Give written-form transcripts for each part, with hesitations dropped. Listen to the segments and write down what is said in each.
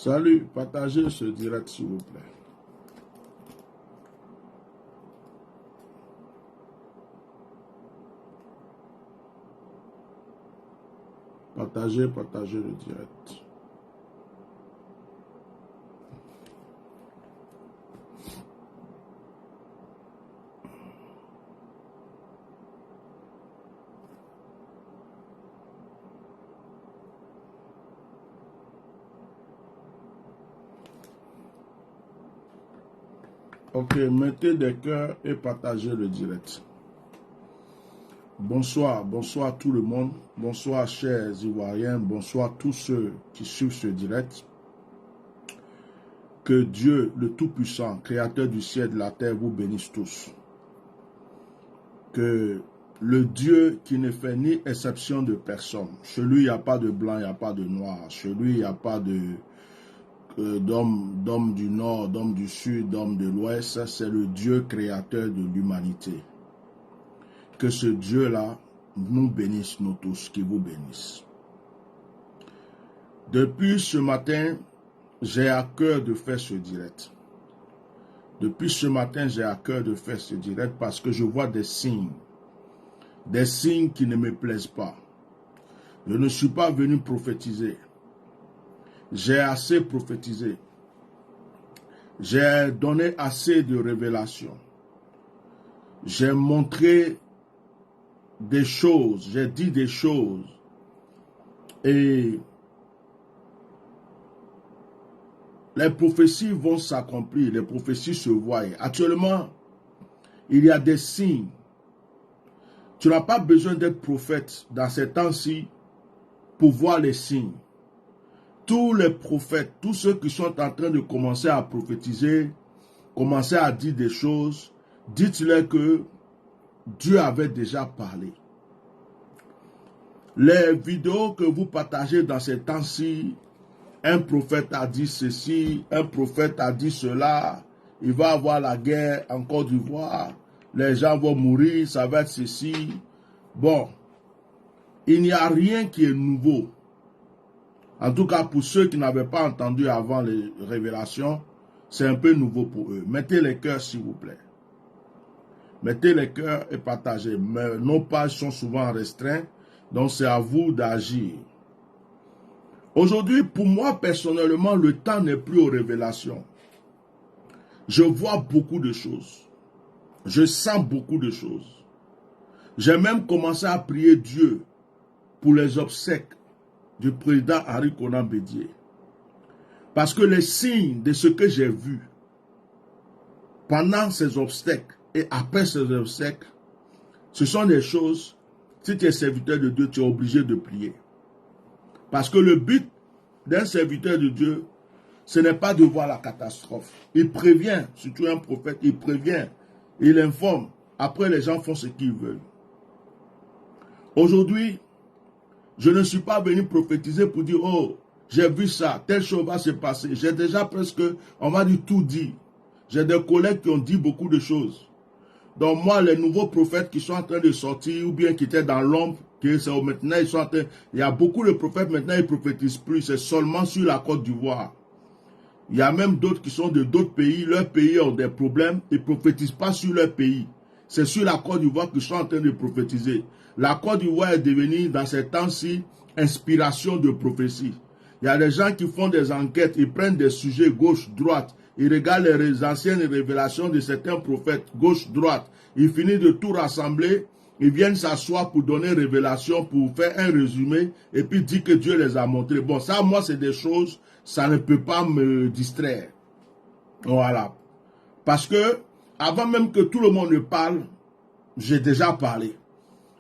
Salut, partagez ce direct s'il vous plaît. Partagez le direct. Ok, mettez des cœurs et partagez le direct. Bonsoir tout le monde. Bonsoir chers Ivoiriens. Bonsoir tous ceux qui suivent ce direct. Que Dieu, le Tout-Puissant, Créateur du ciel et de la terre, vous bénisse tous. Que le Dieu qui ne fait ni exception de personne, chez lui il n'y a pas de blanc, il n'y a pas de noir, chez lui il n'y a pas d'homme du nord, d'homme du sud, d'homme de l'ouest, c'est le Dieu créateur de l'humanité. Que ce Dieu-là nous bénisse, nous tous, qu'il vous bénisse. Depuis ce matin, j'ai à cœur de faire ce direct. Depuis ce matin, j'ai à cœur de faire ce direct parce que je vois des signes qui ne me plaisent pas. Je ne suis pas venu prophétiser. J'ai assez prophétisé. J'ai donné assez de révélations. J'ai montré des choses, j'ai dit des choses. Et les prophéties vont s'accomplir, les prophéties se voient. Actuellement, il y a des signes. Tu n'as pas besoin d'être prophète dans ces temps-ci pour voir les signes. Tous les prophètes, tous ceux qui sont en train de commencer à prophétiser, commencer à dire des choses, dites-leur que Dieu avait déjà parlé. Les vidéos que vous partagez dans ces temps-ci, un prophète a dit ceci, un prophète a dit cela, il va y avoir la guerre en Côte d'Ivoire, les gens vont mourir, ça va être ceci. Bon, il n'y a rien qui est nouveau. En tout cas, pour ceux qui n'avaient pas entendu avant les révélations, c'est un peu nouveau pour eux. Mettez les cœurs, s'il vous plaît. Mettez les cœurs et partagez. Mais nos pages sont souvent restreintes, donc c'est à vous d'agir. Aujourd'hui, pour moi, personnellement, le temps n'est plus aux révélations. Je vois beaucoup de choses. Je sens beaucoup de choses. J'ai même commencé à prier Dieu pour les obsèques du président Henri Konan Bédié. Parce que les signes de ce que j'ai vu pendant ces obsèques et après ces obsèques, ce sont des choses, si tu es serviteur de Dieu, tu es obligé de prier. Parce que le but d'un serviteur de Dieu, ce n'est pas de voir la catastrophe. Il prévient, surtout un prophète, il prévient, il informe. Après, les gens font ce qu'ils veulent. Aujourd'hui, je ne suis pas venu prophétiser pour dire, oh, j'ai vu ça, telle chose va se passer. J'ai déjà presque, on va dire, tout dit. J'ai des collègues qui ont dit beaucoup de choses. Donc moi, les nouveaux prophètes qui sont en train de sortir, ou bien qui étaient dans l'ombre, maintenant ils sont en train, il y a beaucoup de prophètes maintenant, ils ne prophétisent plus, c'est seulement sur la Côte d'Ivoire. Il y a même d'autres qui sont de d'autres pays, leurs pays ont des problèmes, ils ne prophétisent pas sur leur pays. C'est sur la Côte d'Ivoire qu'ils sont en train de prophétiser. La Côte d'Ivoire est devenue, dans ces temps-ci, inspiration de prophétie. Il y a des gens qui font des enquêtes, ils prennent des sujets gauche-droite, ils regardent les anciennes révélations de certains prophètes, gauche-droite. Ils finissent de tout rassembler, ils viennent s'asseoir pour donner révélation, pour faire un résumé, et puis dire que Dieu les a montrés. Bon, ça, moi, c'est des choses, ça ne peut pas me distraire. Voilà. Parce que, avant même que tout le monde ne parle, j'ai déjà parlé.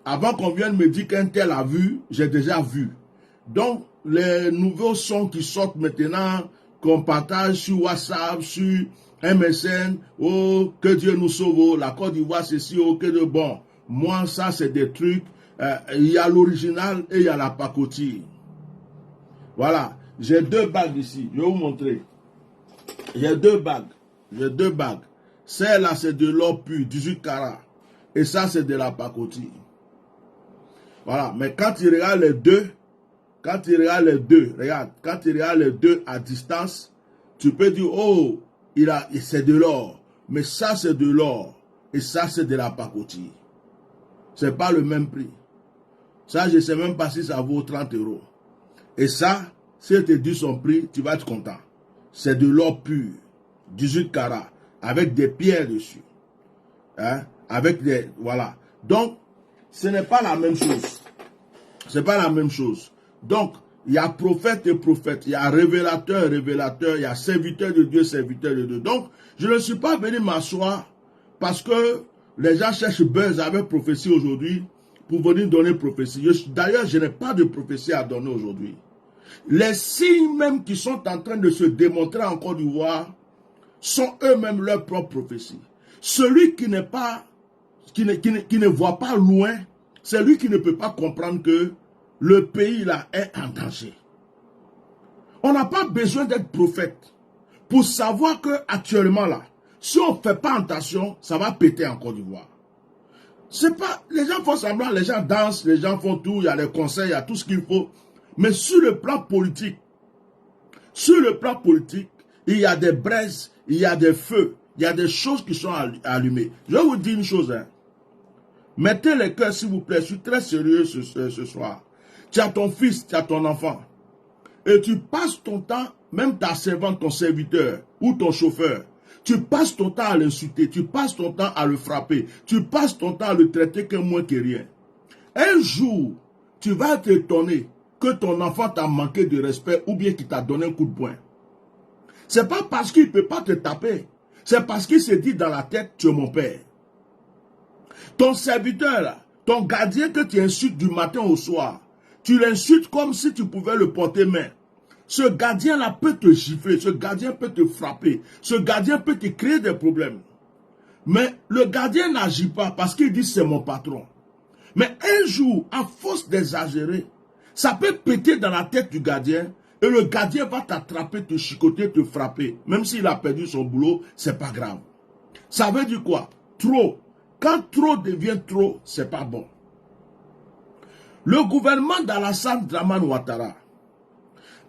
Avant qu'on vienne me dire qu'un tel a vu, j'ai déjà vu. Donc, les nouveaux sons qui sortent maintenant, qu'on partage sur WhatsApp, sur MSN, oh, que Dieu nous sauve, oh, la Côte d'Ivoire, ceci, oh, que de bon. Moi, ça, c'est des trucs, il y a l'original et il y a la pacotille. Voilà, j'ai deux bagues ici, je vais vous montrer. J'ai deux bagues. Celle-là, c'est de l'or pur, 18 carats. Et ça, c'est de la pacotille. Voilà, mais quand tu regardes les deux, quand tu regardes les deux, regarde, quand tu regardes les deux à distance, tu peux dire, oh, c'est de l'or. Mais ça, c'est de l'or. Et ça, c'est de la pacotille. C'est pas le même prix. Ça, je ne sais même pas si ça vaut 30 €. Et ça, si je te dis son prix, tu vas être content. C'est de l'or pur, 18 carats, avec des pierres dessus. Hein? Avec des... Voilà. Donc, ce n'est pas la même chose. C'est pas la même chose. Donc, il y a prophète et prophète, il y a révélateur et révélateur, il y a serviteur de Dieu, serviteur de Dieu. Donc, je ne suis pas venu m'asseoir parce que les gens cherchent buzz avec prophétie aujourd'hui pour venir donner prophétie. D'ailleurs, je n'ai pas de prophétie à donner aujourd'hui. Les signes même qui sont en train de se démontrer en Côte d'Ivoire sont eux-mêmes leur propre prophétie. Celui qui n'est pas, qui ne voit pas loin, c'est lui qui ne peut pas comprendre que le pays là est en danger. On n'a pas besoin d'être prophète pour savoir que actuellement là, si on ne fait pas attention, ça va péter en Côte d'Ivoire. C'est pas, les gens font semblant, les gens dansent, les gens font tout, il y a les conseils, il y a tout ce qu'il faut. Mais sur le plan politique, il y a des braises, il y a des feux, il y a des choses qui sont allumées. Je vais vous dire une chose, hein. Mettez les cœurs, s'il vous plaît, je suis très sérieux ce soir. Tu as ton fils, tu as ton enfant. Et tu passes ton temps, même ta servante, ton serviteur ou ton chauffeur, tu passes ton temps à l'insulter, tu passes ton temps à le frapper, tu passes ton temps à le traiter que moins que rien. Un jour, tu vas t'étonner que ton enfant t'a manqué de respect ou bien qu'il t'a donné un coup de poing. C'est pas parce qu'il ne peut pas te taper, c'est parce qu'il se dit dans la tête, tu es mon père. Ton serviteur, là, ton gardien que tu insultes du matin au soir, tu l'insultes comme si tu pouvais le porter main. Ce gardien-là peut te gifler, ce gardien peut te frapper, ce gardien peut te créer des problèmes. Mais le gardien n'agit pas parce qu'il dit c'est mon patron. Mais un jour, à force d'exagérer, ça peut péter dans la tête du gardien et le gardien va t'attraper, te chicoter, te frapper. Même s'il a perdu son boulot, c'est pas grave. Ça veut dire quoi? Trop. Quand trop devient trop, c'est pas bon. Le gouvernement d'Alassane Dramane Ouattara,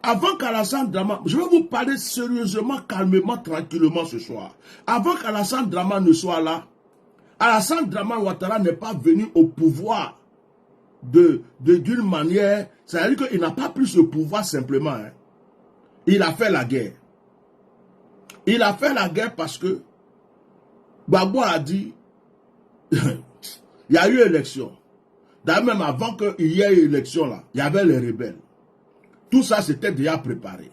avant qu'Alassane Dramane, je vais vous parler sérieusement, calmement, tranquillement ce soir. Avant qu'Alassane Dramane ne soit là, Alassane Dramane Ouattara n'est pas venu au pouvoir d'une manière, c'est-à-dire qu'il n'a pas pris ce pouvoir simplement. Hein. Il a fait la guerre. Il a fait la guerre parce que Gbagbo a dit, il y a eu élection. D'ailleurs, même avant qu'il y ait eu élection, là, il y avait les rebelles. Tout ça, c'était déjà préparé.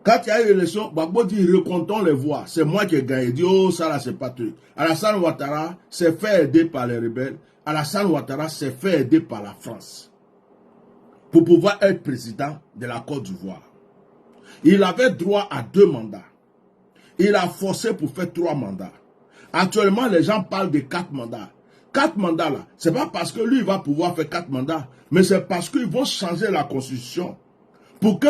Quand il y a eu élection, Gbagbo dit, recomptons les voix. C'est moi qui ai gagné. Il dit, oh, ça là, c'est pas truc. Alassane Ouattara s'est fait aider par les rebelles. Alassane Ouattara s'est fait aider par la France pour pouvoir être président de la Côte d'Ivoire. Il avait droit à 2 mandats. Il a forcé pour faire 3 mandats. Actuellement, les gens parlent de 4 mandats. 4 mandats là, c'est pas parce que lui va pouvoir faire 4 mandats, mais c'est parce qu'ils vont changer la constitution pour que,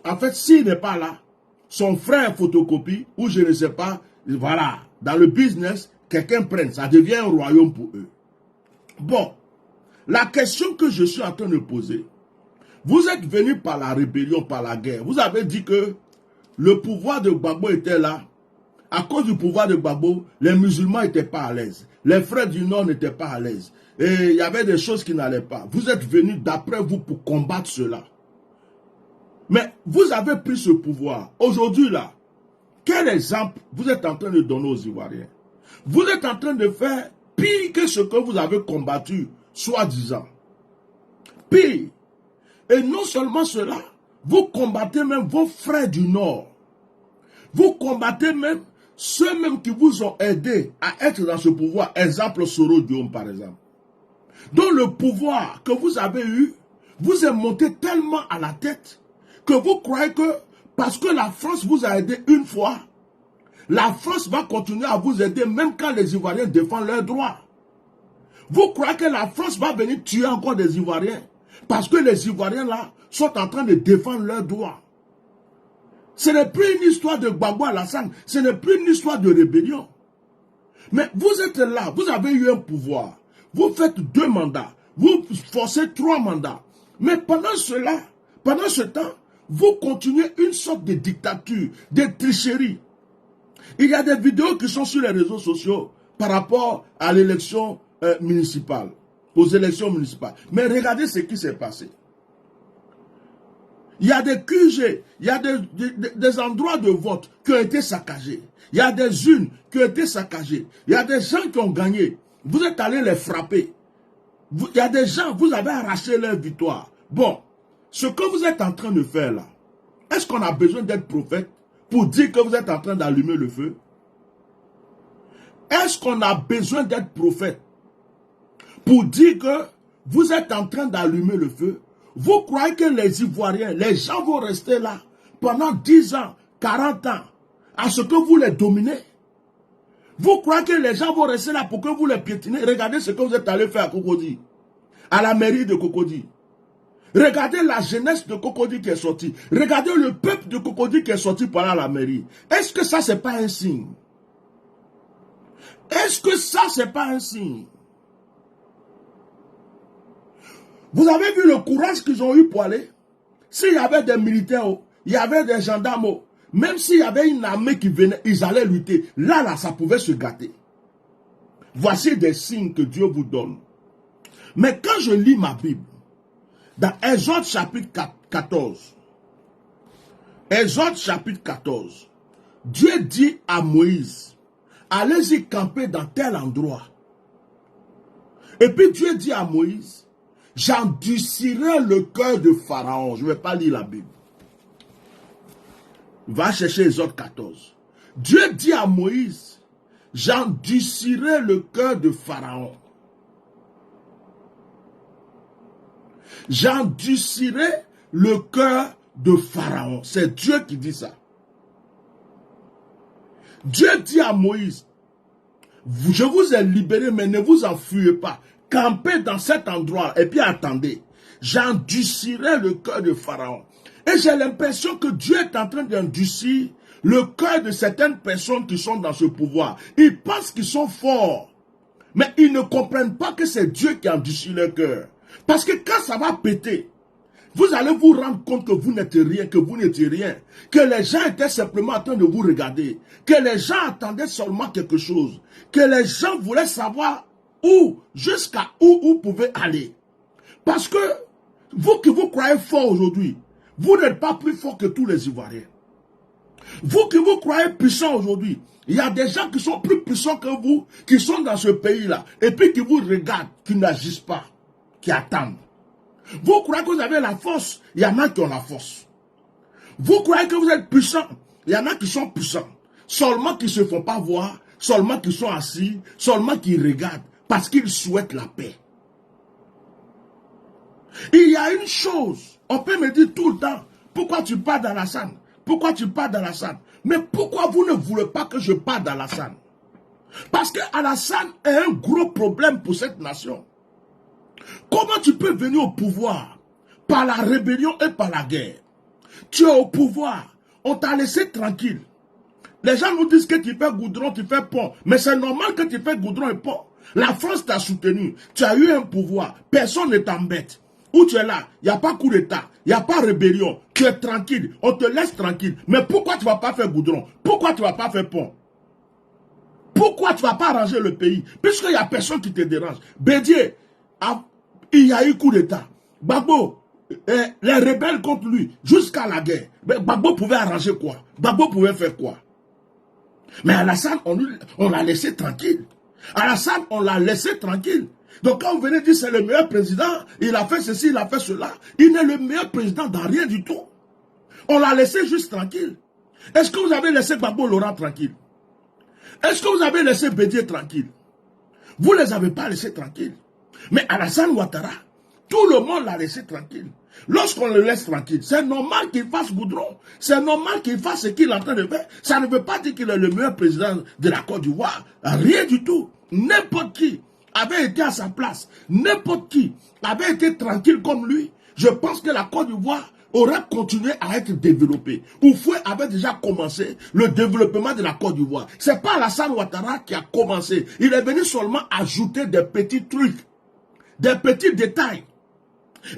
en fait, s'il n'est pas là, son frère photocopie, ou je ne sais pas, voilà, dans le business, quelqu'un prenne, ça devient un royaume pour eux. Bon, la question que je suis en train de poser, vous êtes venus par la rébellion, par la guerre. Vous avez dit que le pouvoir de Gbagbo était là. À cause du pouvoir de Gbagbo, les musulmans n'étaient pas à l'aise. Les frères du Nord n'étaient pas à l'aise. Et il y avait des choses qui n'allaient pas. Vous êtes venus d'après vous pour combattre cela. Mais vous avez pris ce pouvoir. Aujourd'hui là, quel exemple vous êtes en train de donner aux Ivoiriens? Vous êtes en train de faire pire que ce que vous avez combattu, soi-disant. Pire. Et non seulement cela, vous combattez même vos frères du Nord. Vous combattez même ceux-mêmes qui vous ont aidé à être dans ce pouvoir. Exemple, Soro Diom, par exemple. Donc le pouvoir que vous avez eu, vous est monté tellement à la tête que vous croyez que parce que la France vous a aidé une fois, la France va continuer à vous aider même quand les Ivoiriens défendent leurs droits. Vous croyez que la France va venir tuer encore des Ivoiriens parce que les Ivoiriens là sont en train de défendre leurs droits. Ce n'est plus une histoire de Gbagbo Alassane, ce n'est plus une histoire de rébellion. Mais vous êtes là, vous avez eu un pouvoir, vous faites 2 mandats, vous forcez 3 mandats. Mais pendant ce temps, vous continuez une sorte de dictature, de tricherie. Il y a des vidéos qui sont sur les réseaux sociaux par rapport à l'élection municipale, aux élections municipales. Mais regardez ce qui s'est passé. Il y a des QG, il y a des endroits de vote qui ont été saccagés. Il y a des urnes qui ont été saccagées. Il y a des gens qui ont gagné. Vous êtes allés les frapper. Il y a des gens, vous avez arraché leur victoire. Bon, ce que vous êtes en train de faire là, est-ce qu'on a besoin d'être prophète pour dire que vous êtes en train d'allumer le feu? Est-ce qu'on a besoin d'être prophète pour dire que vous êtes en train d'allumer le feu? Vous croyez que les Ivoiriens, les gens vont rester là pendant 10 ans, 40 ans, à ce que vous les dominez? Vous croyez que les gens vont rester là pour que vous les piétinez? Regardez ce que vous êtes allé faire à Cocody, à la mairie de Cocody. Regardez la jeunesse de Cocody qui est sortie. Regardez le peuple de Cocody qui est sorti par là à la mairie. Est-ce que ça, c'est pas un signe? Est-ce que ça, c'est pas un signe? Vous avez vu le courage qu'ils ont eu pour aller? S'il y avait des militaires, il y avait des gendarmes, même s'il y avait une armée qui venait, ils allaient lutter. Là, ça pouvait se gâter. Voici des signes que Dieu vous donne. Mais quand je lis ma Bible, dans Exode chapitre 14, Exode chapitre 14, Dieu dit à Moïse, allez-y camper dans tel endroit. Et puis Dieu dit à Moïse, j'endurcirai le cœur de Pharaon. Je ne vais pas lire la Bible. Va chercher Exode 14. Dieu dit à Moïse, j'endurcirai le cœur de Pharaon. J'endurcirai le cœur de Pharaon. C'est Dieu qui dit ça. Dieu dit à Moïse, je vous ai libéré, mais ne vous enfuyez pas. Campez dans cet endroit et puis attendez. J'endurcirai le cœur de Pharaon. Et j'ai l'impression que Dieu est en train d'endurcir le cœur de certaines personnes qui sont dans ce pouvoir. Ils pensent qu'ils sont forts. Mais ils ne comprennent pas que c'est Dieu qui endurcit leur cœur. Parce que quand ça va péter, vous allez vous rendre compte que vous n'êtes rien, que vous n'étiez rien. Que les gens étaient simplement en train de vous regarder. Que les gens attendaient seulement quelque chose. Que les gens voulaient savoir où, jusqu'à où vous pouvez aller. Parce que vous qui vous croyez fort aujourd'hui, vous n'êtes pas plus fort que tous les Ivoiriens. Vous qui vous croyez puissant aujourd'hui, il y a des gens qui sont plus puissants que vous, qui sont dans ce pays-là, et puis qui vous regardent, qui n'agissent pas, qui attendent. Vous croyez que vous avez la force, il y en a qui ont la force. Vous croyez que vous êtes puissant, il y en a qui sont puissants. Seulement qui ne se font pas voir, seulement qui sont assis, seulement qui regardent, parce qu'ils souhaitent la paix. Il y a une chose, on peut me dire tout le temps, pourquoi tu pars d'Alassane? Pourquoi tu pars d'Alassane? Mais pourquoi vous ne voulez pas que je parte d'Alassane? Parce que Alassane est un gros problème pour cette nation. Comment tu peux venir au pouvoir par la rébellion et par la guerre? Tu es au pouvoir, on t'a laissé tranquille. Les gens nous disent que tu fais goudron, tu fais pont. Mais c'est normal que tu fais goudron et pont. La France t'a soutenu, tu as eu un pouvoir, personne ne t'embête. Où tu es là, il n'y a pas coup d'État, il n'y a pas rébellion, tu es tranquille, on te laisse tranquille. Mais pourquoi tu ne vas pas faire goudron? Pourquoi tu ne vas pas faire pont? Pourquoi tu ne vas pas arranger le pays? Puisqu'il n'y a personne qui te dérange. Bédier, il y a eu coup d'État. Gbagbo, les rebelles contre lui, jusqu'à la guerre. Mais Gbagbo pouvait arranger quoi? Gbagbo pouvait faire quoi? Mais Alassane, on l'a laissé tranquille. Alassane, on l'a laissé tranquille. Donc quand vous venez dire c'est le meilleur président, il a fait ceci, il a fait cela, il n'est le meilleur président dans rien du tout. On l'a laissé juste tranquille. Est-ce que vous avez laissé Gbagbo Laurent tranquille? Est-ce que vous avez laissé Bédier tranquille? Vous ne les avez pas laissés tranquilles. Mais Alassane Ouattara, tout le monde l'a laissé tranquille. Lorsqu'on le laisse tranquille, c'est normal qu'il fasse goudron. C'est normal qu'il fasse ce qu'il est en train de faire. Ça ne veut pas dire qu'il est le meilleur président de la Côte d'Ivoire. Rien du tout. N'importe qui avait été à sa place. N'importe qui avait été tranquille comme lui. Je pense que la Côte d'Ivoire aurait continué à être développée. Oufoué avait déjà commencé le développement de la Côte d'Ivoire. Ce n'est pas Alassane Ouattara qui a commencé. Il est venu seulement ajouter des petits trucs, des petits détails.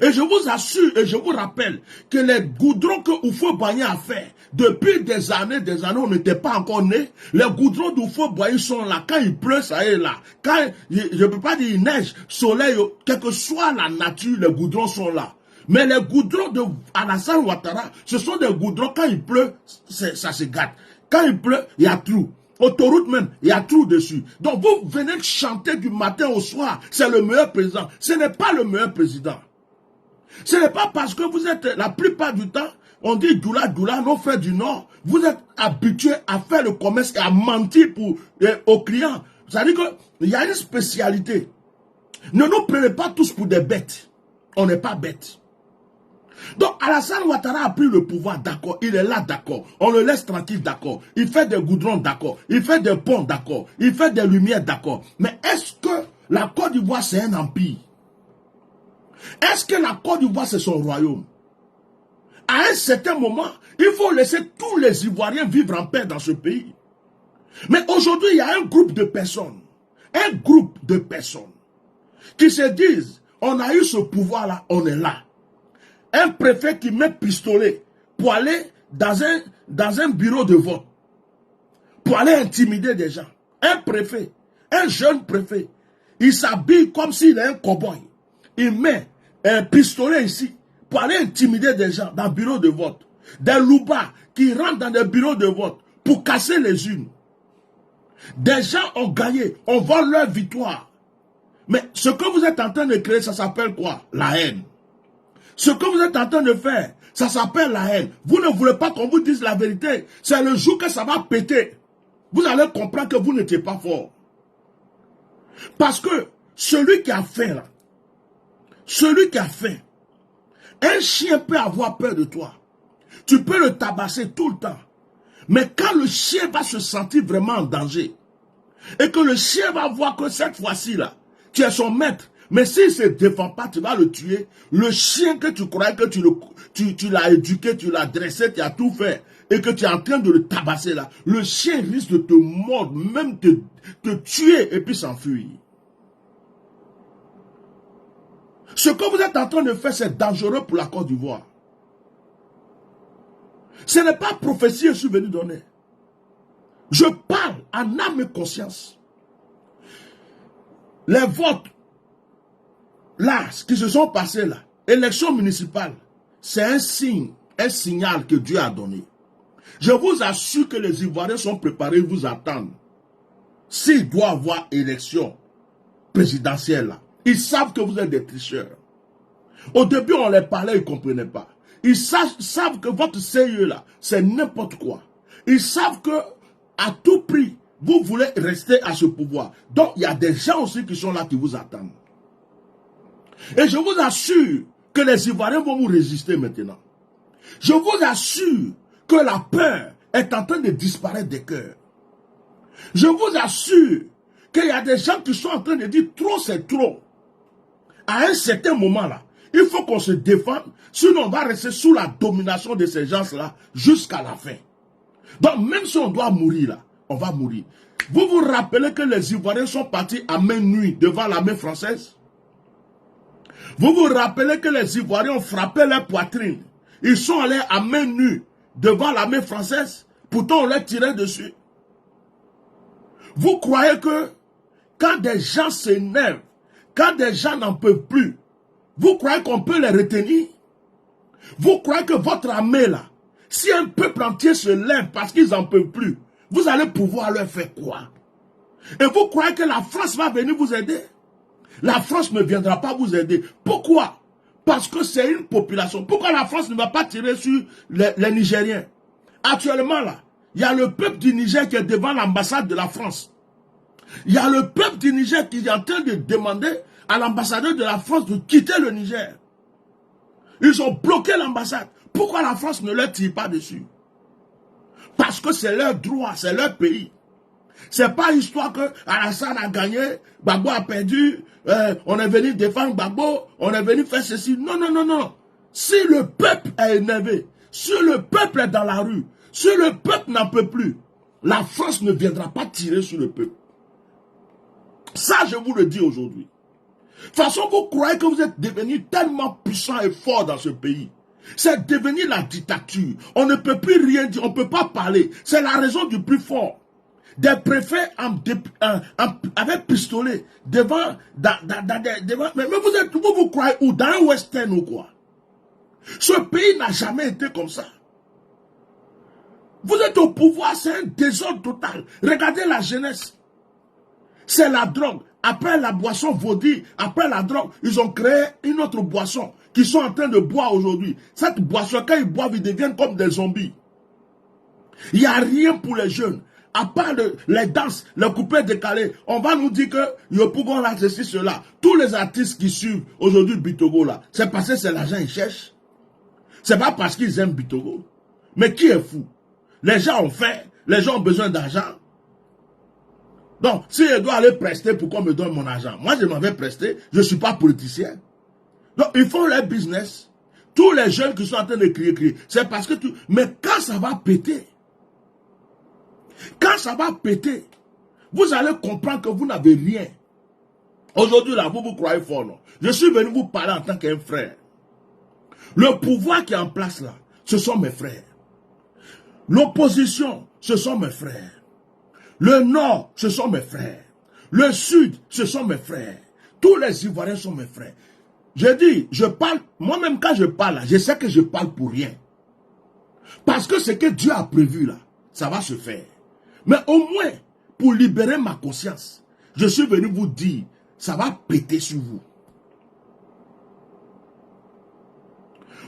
Et je vous assure et je vous rappelle que les goudrons que Houphouët-Boigny a fait, depuis des années, on n'était pas encore nés. Les goudrons d'Houphouët-Boigny sont là. Quand il pleut, ça est là. Quand, je ne peux pas dire il neige, soleil, quelle que soit la nature, les goudrons sont là. Mais les goudrons de Alassane Ouattara, ce sont des goudrons, quand il pleut, ça se gâte. Quand il pleut, il y a trou. Autoroute même, il y a trou dessus. Donc vous venez chanter du matin au soir, c'est le meilleur président. Ce n'est pas le meilleur président. Ce n'est pas parce que vous êtes, la plupart du temps, on dit Doula, nos frères du Nord, vous êtes habitués à faire le commerce et à mentir aux clients. C'est-à-dire qu'il y a une spécialité. Ne nous prenez pas tous pour des bêtes. On n'est pas bêtes. Donc Alassane Ouattara a pris le pouvoir, d'accord. Il est là, d'accord. On le laisse tranquille, d'accord. Il fait des goudrons, d'accord. Il fait des ponts, d'accord. Il fait des lumières, d'accord. Mais est-ce que la Côte d'Ivoire, c'est un empire? Est-ce que la Côte d'Ivoire, c'est son royaume? À un certain moment, il faut laisser tous les Ivoiriens vivre en paix dans ce pays. Mais aujourd'hui, il y a un groupe de personnes qui se disent, on a eu ce pouvoir-là, on est là. Un préfet qui met pistolet pour aller dans un bureau de vote, pour aller intimider des gens. Un préfet, un jeune préfet, il s'habille comme s'il est un cow-boy. Il met un pistolet ici pour aller intimider des gens dans le bureau de vote. Des loupas qui rentrent dans des bureaux de vote pour casser les urnes. Des gens ont gagné, on vole leur victoire. Mais ce que vous êtes en train de créer, ça s'appelle quoi? La haine. Ce que vous êtes en train de faire, ça s'appelle la haine. Vous ne voulez pas qu'on vous dise la vérité. C'est le jour que ça va péter. Vous allez comprendre que vous n'étiez pas fort. Parce que celui qui a faim là, un chien peut avoir peur de toi. Tu peux le tabasser tout le temps. Mais quand le chien va se sentir vraiment en danger, et que le chien va voir que cette fois-ci là, tu es son maître, mais s'il ne se défend pas, tu vas le tuer. Le chien que tu croyais que tu l'as éduqué, tu l'as dressé, tu as tout fait, et que tu es en train de le tabasser là, le chien risque de te mordre, même te tuer et puis s'enfuir. Ce que vous êtes en train de faire, c'est dangereux pour la Côte d'Ivoire. Ce n'est pas prophétie que je suis venu donner. Je parle en âme et conscience. Les votes, là, qui se sont passés là, élections municipales, c'est un signe, un signal que Dieu a donné. Je vous assure que les Ivoiriens sont préparés, ils vous attendent. S'il doit y avoir élection présidentielle là, ils savent que vous êtes des tricheurs. Au début, on les parlait, ils ne comprenaient pas. Ils savent que votre sérieux là, c'est n'importe quoi. Ils savent que, à tout prix, vous voulez rester à ce pouvoir. Donc, il y a des gens aussi qui sont là, qui vous attendent. Et je vous assure que les Ivoiriens vont vous résister maintenant. Je vous assure que la peur est en train de disparaître des cœurs. Je vous assure qu'il y a des gens qui sont en train de dire trop c'est trop. À un certain moment là, il faut qu'on se défende, sinon on va rester sous la domination de ces gens-là jusqu'à la fin. Donc même si on doit mourir là, on va mourir. Vous vous rappelez que les Ivoiriens sont partis à main nue devant l'armée française? Vous vous rappelez que les Ivoiriens ont frappé leur poitrine? Ils sont allés à main nue devant l'armée française, pourtant on les tirait dessus. Vous croyez que quand des gens s'énervent, quand des gens n'en peuvent plus, vous croyez qu'on peut les retenir? Vous croyez que votre armée là, si un peuple entier se lève parce qu'ils n'en peuvent plus, vous allez pouvoir leur faire quoi? Et vous croyez que la France va venir vous aider? La France ne viendra pas vous aider. Pourquoi? Parce que c'est une population. Pourquoi la France ne va pas tirer sur les Nigériens? Actuellement là, il y a le peuple du Niger qui est devant l'ambassade de la France. Il y a le peuple du Niger qui est en train de demander à l'ambassadeur de la France de quitter le Niger. Ils ont bloqué l'ambassade. Pourquoi la France ne leur tire pas dessus? Parce que c'est leur droit, c'est leur pays. C'est pas histoire que Alassane a gagné, Gbagbo a perdu, on est venu défendre Gbagbo, on est venu faire ceci. Non, non, non, non. Si le peuple est énervé, si le peuple est dans la rue, si le peuple n'en peut plus, la France ne viendra pas tirer sur le peuple. Ça, je vous le dis aujourd'hui. toute façon, vous croyez que vous êtes devenu tellement puissant et fort dans ce pays. C'est devenu la dictature. On ne peut plus rien dire, on ne peut pas parler. C'est la raison du plus fort. Des préfets avec pistolet devant, mais vous croyez où? Dans un western ou quoi? Ce pays n'a jamais été comme ça. Vous êtes au pouvoir, c'est un désordre total. Regardez la jeunesse. C'est la drogue. Après la boisson vaudie, après la drogue, ils ont créé une autre boisson qu'ils sont en train de boire aujourd'hui. Cette boisson, quand ils boivent, ils deviennent comme des zombies. Il n'y a rien pour les jeunes. À part les danses, les couplets décalés, on va nous dire que yo pouvons là, ceci, cela. Tous les artistes qui suivent aujourd'hui Bitogo là, c'est parce que c'est l'argent qu'ils cherchent. C'est pas parce qu'ils aiment Bitogo. Mais qui est fou? Les gens ont faim, les gens ont besoin d'argent. Donc, si je dois aller prester pour qu'on me donne mon argent, moi je m'en vais prester, je ne suis pas politicien. Donc, ils font leur business. Tous les jeunes qui sont en train de crier, c'est parce que tu... Mais quand ça va péter, vous allez comprendre que vous n'avez rien. Aujourd'hui, là, vous croyez fort, non? Je suis venu vous parler en tant qu'un frère. Le pouvoir qui est en place là, ce sont mes frères. L'opposition, ce sont mes frères. Le Nord, ce sont mes frères. Le Sud, ce sont mes frères. Tous les Ivoiriens sont mes frères. Je dis, je parle, moi-même quand je parle là, je sais que je parle pour rien. Parce que ce que Dieu a prévu là, ça va se faire. Mais au moins, pour libérer ma conscience, je suis venu vous dire, ça va péter sur vous.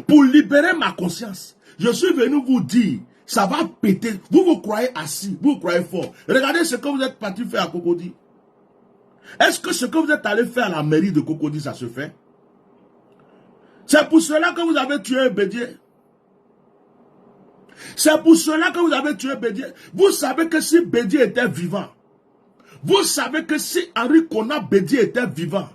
Pour libérer ma conscience, je suis venu vous dire, ça va péter. Vous vous croyez assis, vous vous croyez fort. Regardez ce que vous êtes parti faire à Cocody. Est-ce que ce que vous êtes allé faire à la mairie de Cocody, ça se fait? C'est pour cela que vous avez tué Bédié. C'est pour cela que vous avez tué Bédié. Vous savez que si Bédié était vivant, vous savez que si Henri Konan Bédié était vivant,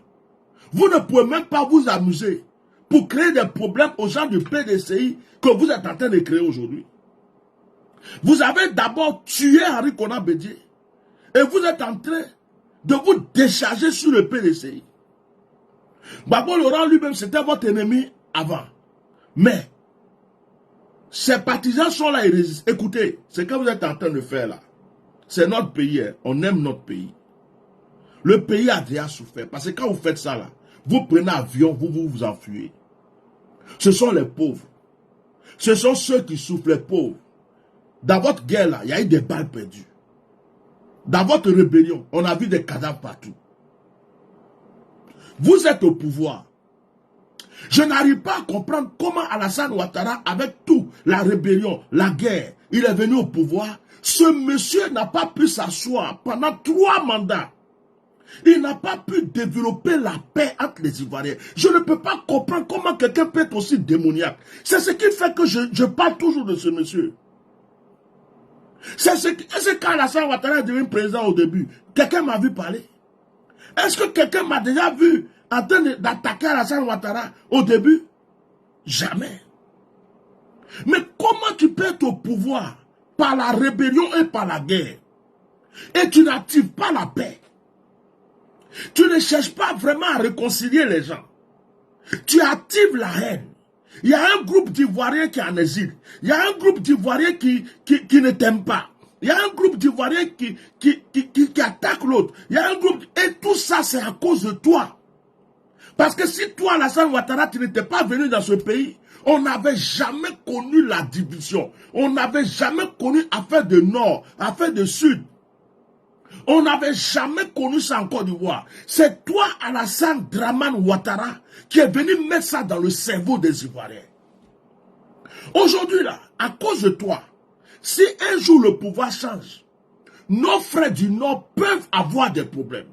vous ne pouvez même pas vous amuser pour créer des problèmes aux gens du PDCI que vous êtes en train de créer aujourd'hui. Vous avez d'abord tué Henri Konan Bédié et vous êtes en train de vous décharger sur le PDCI. Babo Laurent lui-même, c'était votre ennemi avant. Mais ces partisans sont là et résistent. Écoutez, ce que vous êtes en train de faire là, c'est notre pays. Hein. On aime notre pays. Le pays a déjà souffert. Parce que quand vous faites ça là, vous prenez un avion, vous enfuyez. Ce sont les pauvres. Ce sont ceux qui souffrent, les pauvres. Dans votre guerre là, il y a eu des balles perdues. Dans votre rébellion, on a vu des cadavres partout. Vous êtes au pouvoir. Je n'arrive pas à comprendre comment Alassane Ouattara, avec tout, la rébellion, la guerre, il est venu au pouvoir. Ce monsieur n'a pas pu s'asseoir pendant 3 mandats. Il n'a pas pu développer la paix entre les Ivoiriens. Je ne peux pas comprendre comment quelqu'un peut être aussi démoniaque. C'est ce qui fait que je parle toujours de ce monsieur. Est-ce que quand Alassane Ouattara est devenu président au début, quelqu'un m'a vu parler? Est-ce que quelqu'un m'a déjà vu en train d'attaquer Alassane Ouattara au début? Jamais. Mais comment tu peux être au pouvoir par la rébellion et par la guerre et tu n'actives pas la paix? Tu ne cherches pas vraiment à réconcilier les gens. Tu actives la haine. Il y a un groupe d'Ivoiriens qui est en exil. Il y a un groupe d'Ivoiriens qui ne t'aiment pas. Il y a un groupe d'Ivoiriens qui attaque l'autre. Il y a un groupe... Et tout ça, c'est à cause de toi. Parce que si toi, Alassane Ouattara, tu n'étais pas venu dans ce pays, on n'avait jamais connu la division. On n'avait jamais connu affaire de Nord, affaire de Sud. On n'avait jamais connu ça en Côte d'Ivoire. C'est toi, Alassane Dramane Ouattara, qui est venu mettre ça dans le cerveau des Ivoiriens. Aujourd'hui, là, à cause de toi, si un jour le pouvoir change, nos frères du Nord peuvent avoir des problèmes.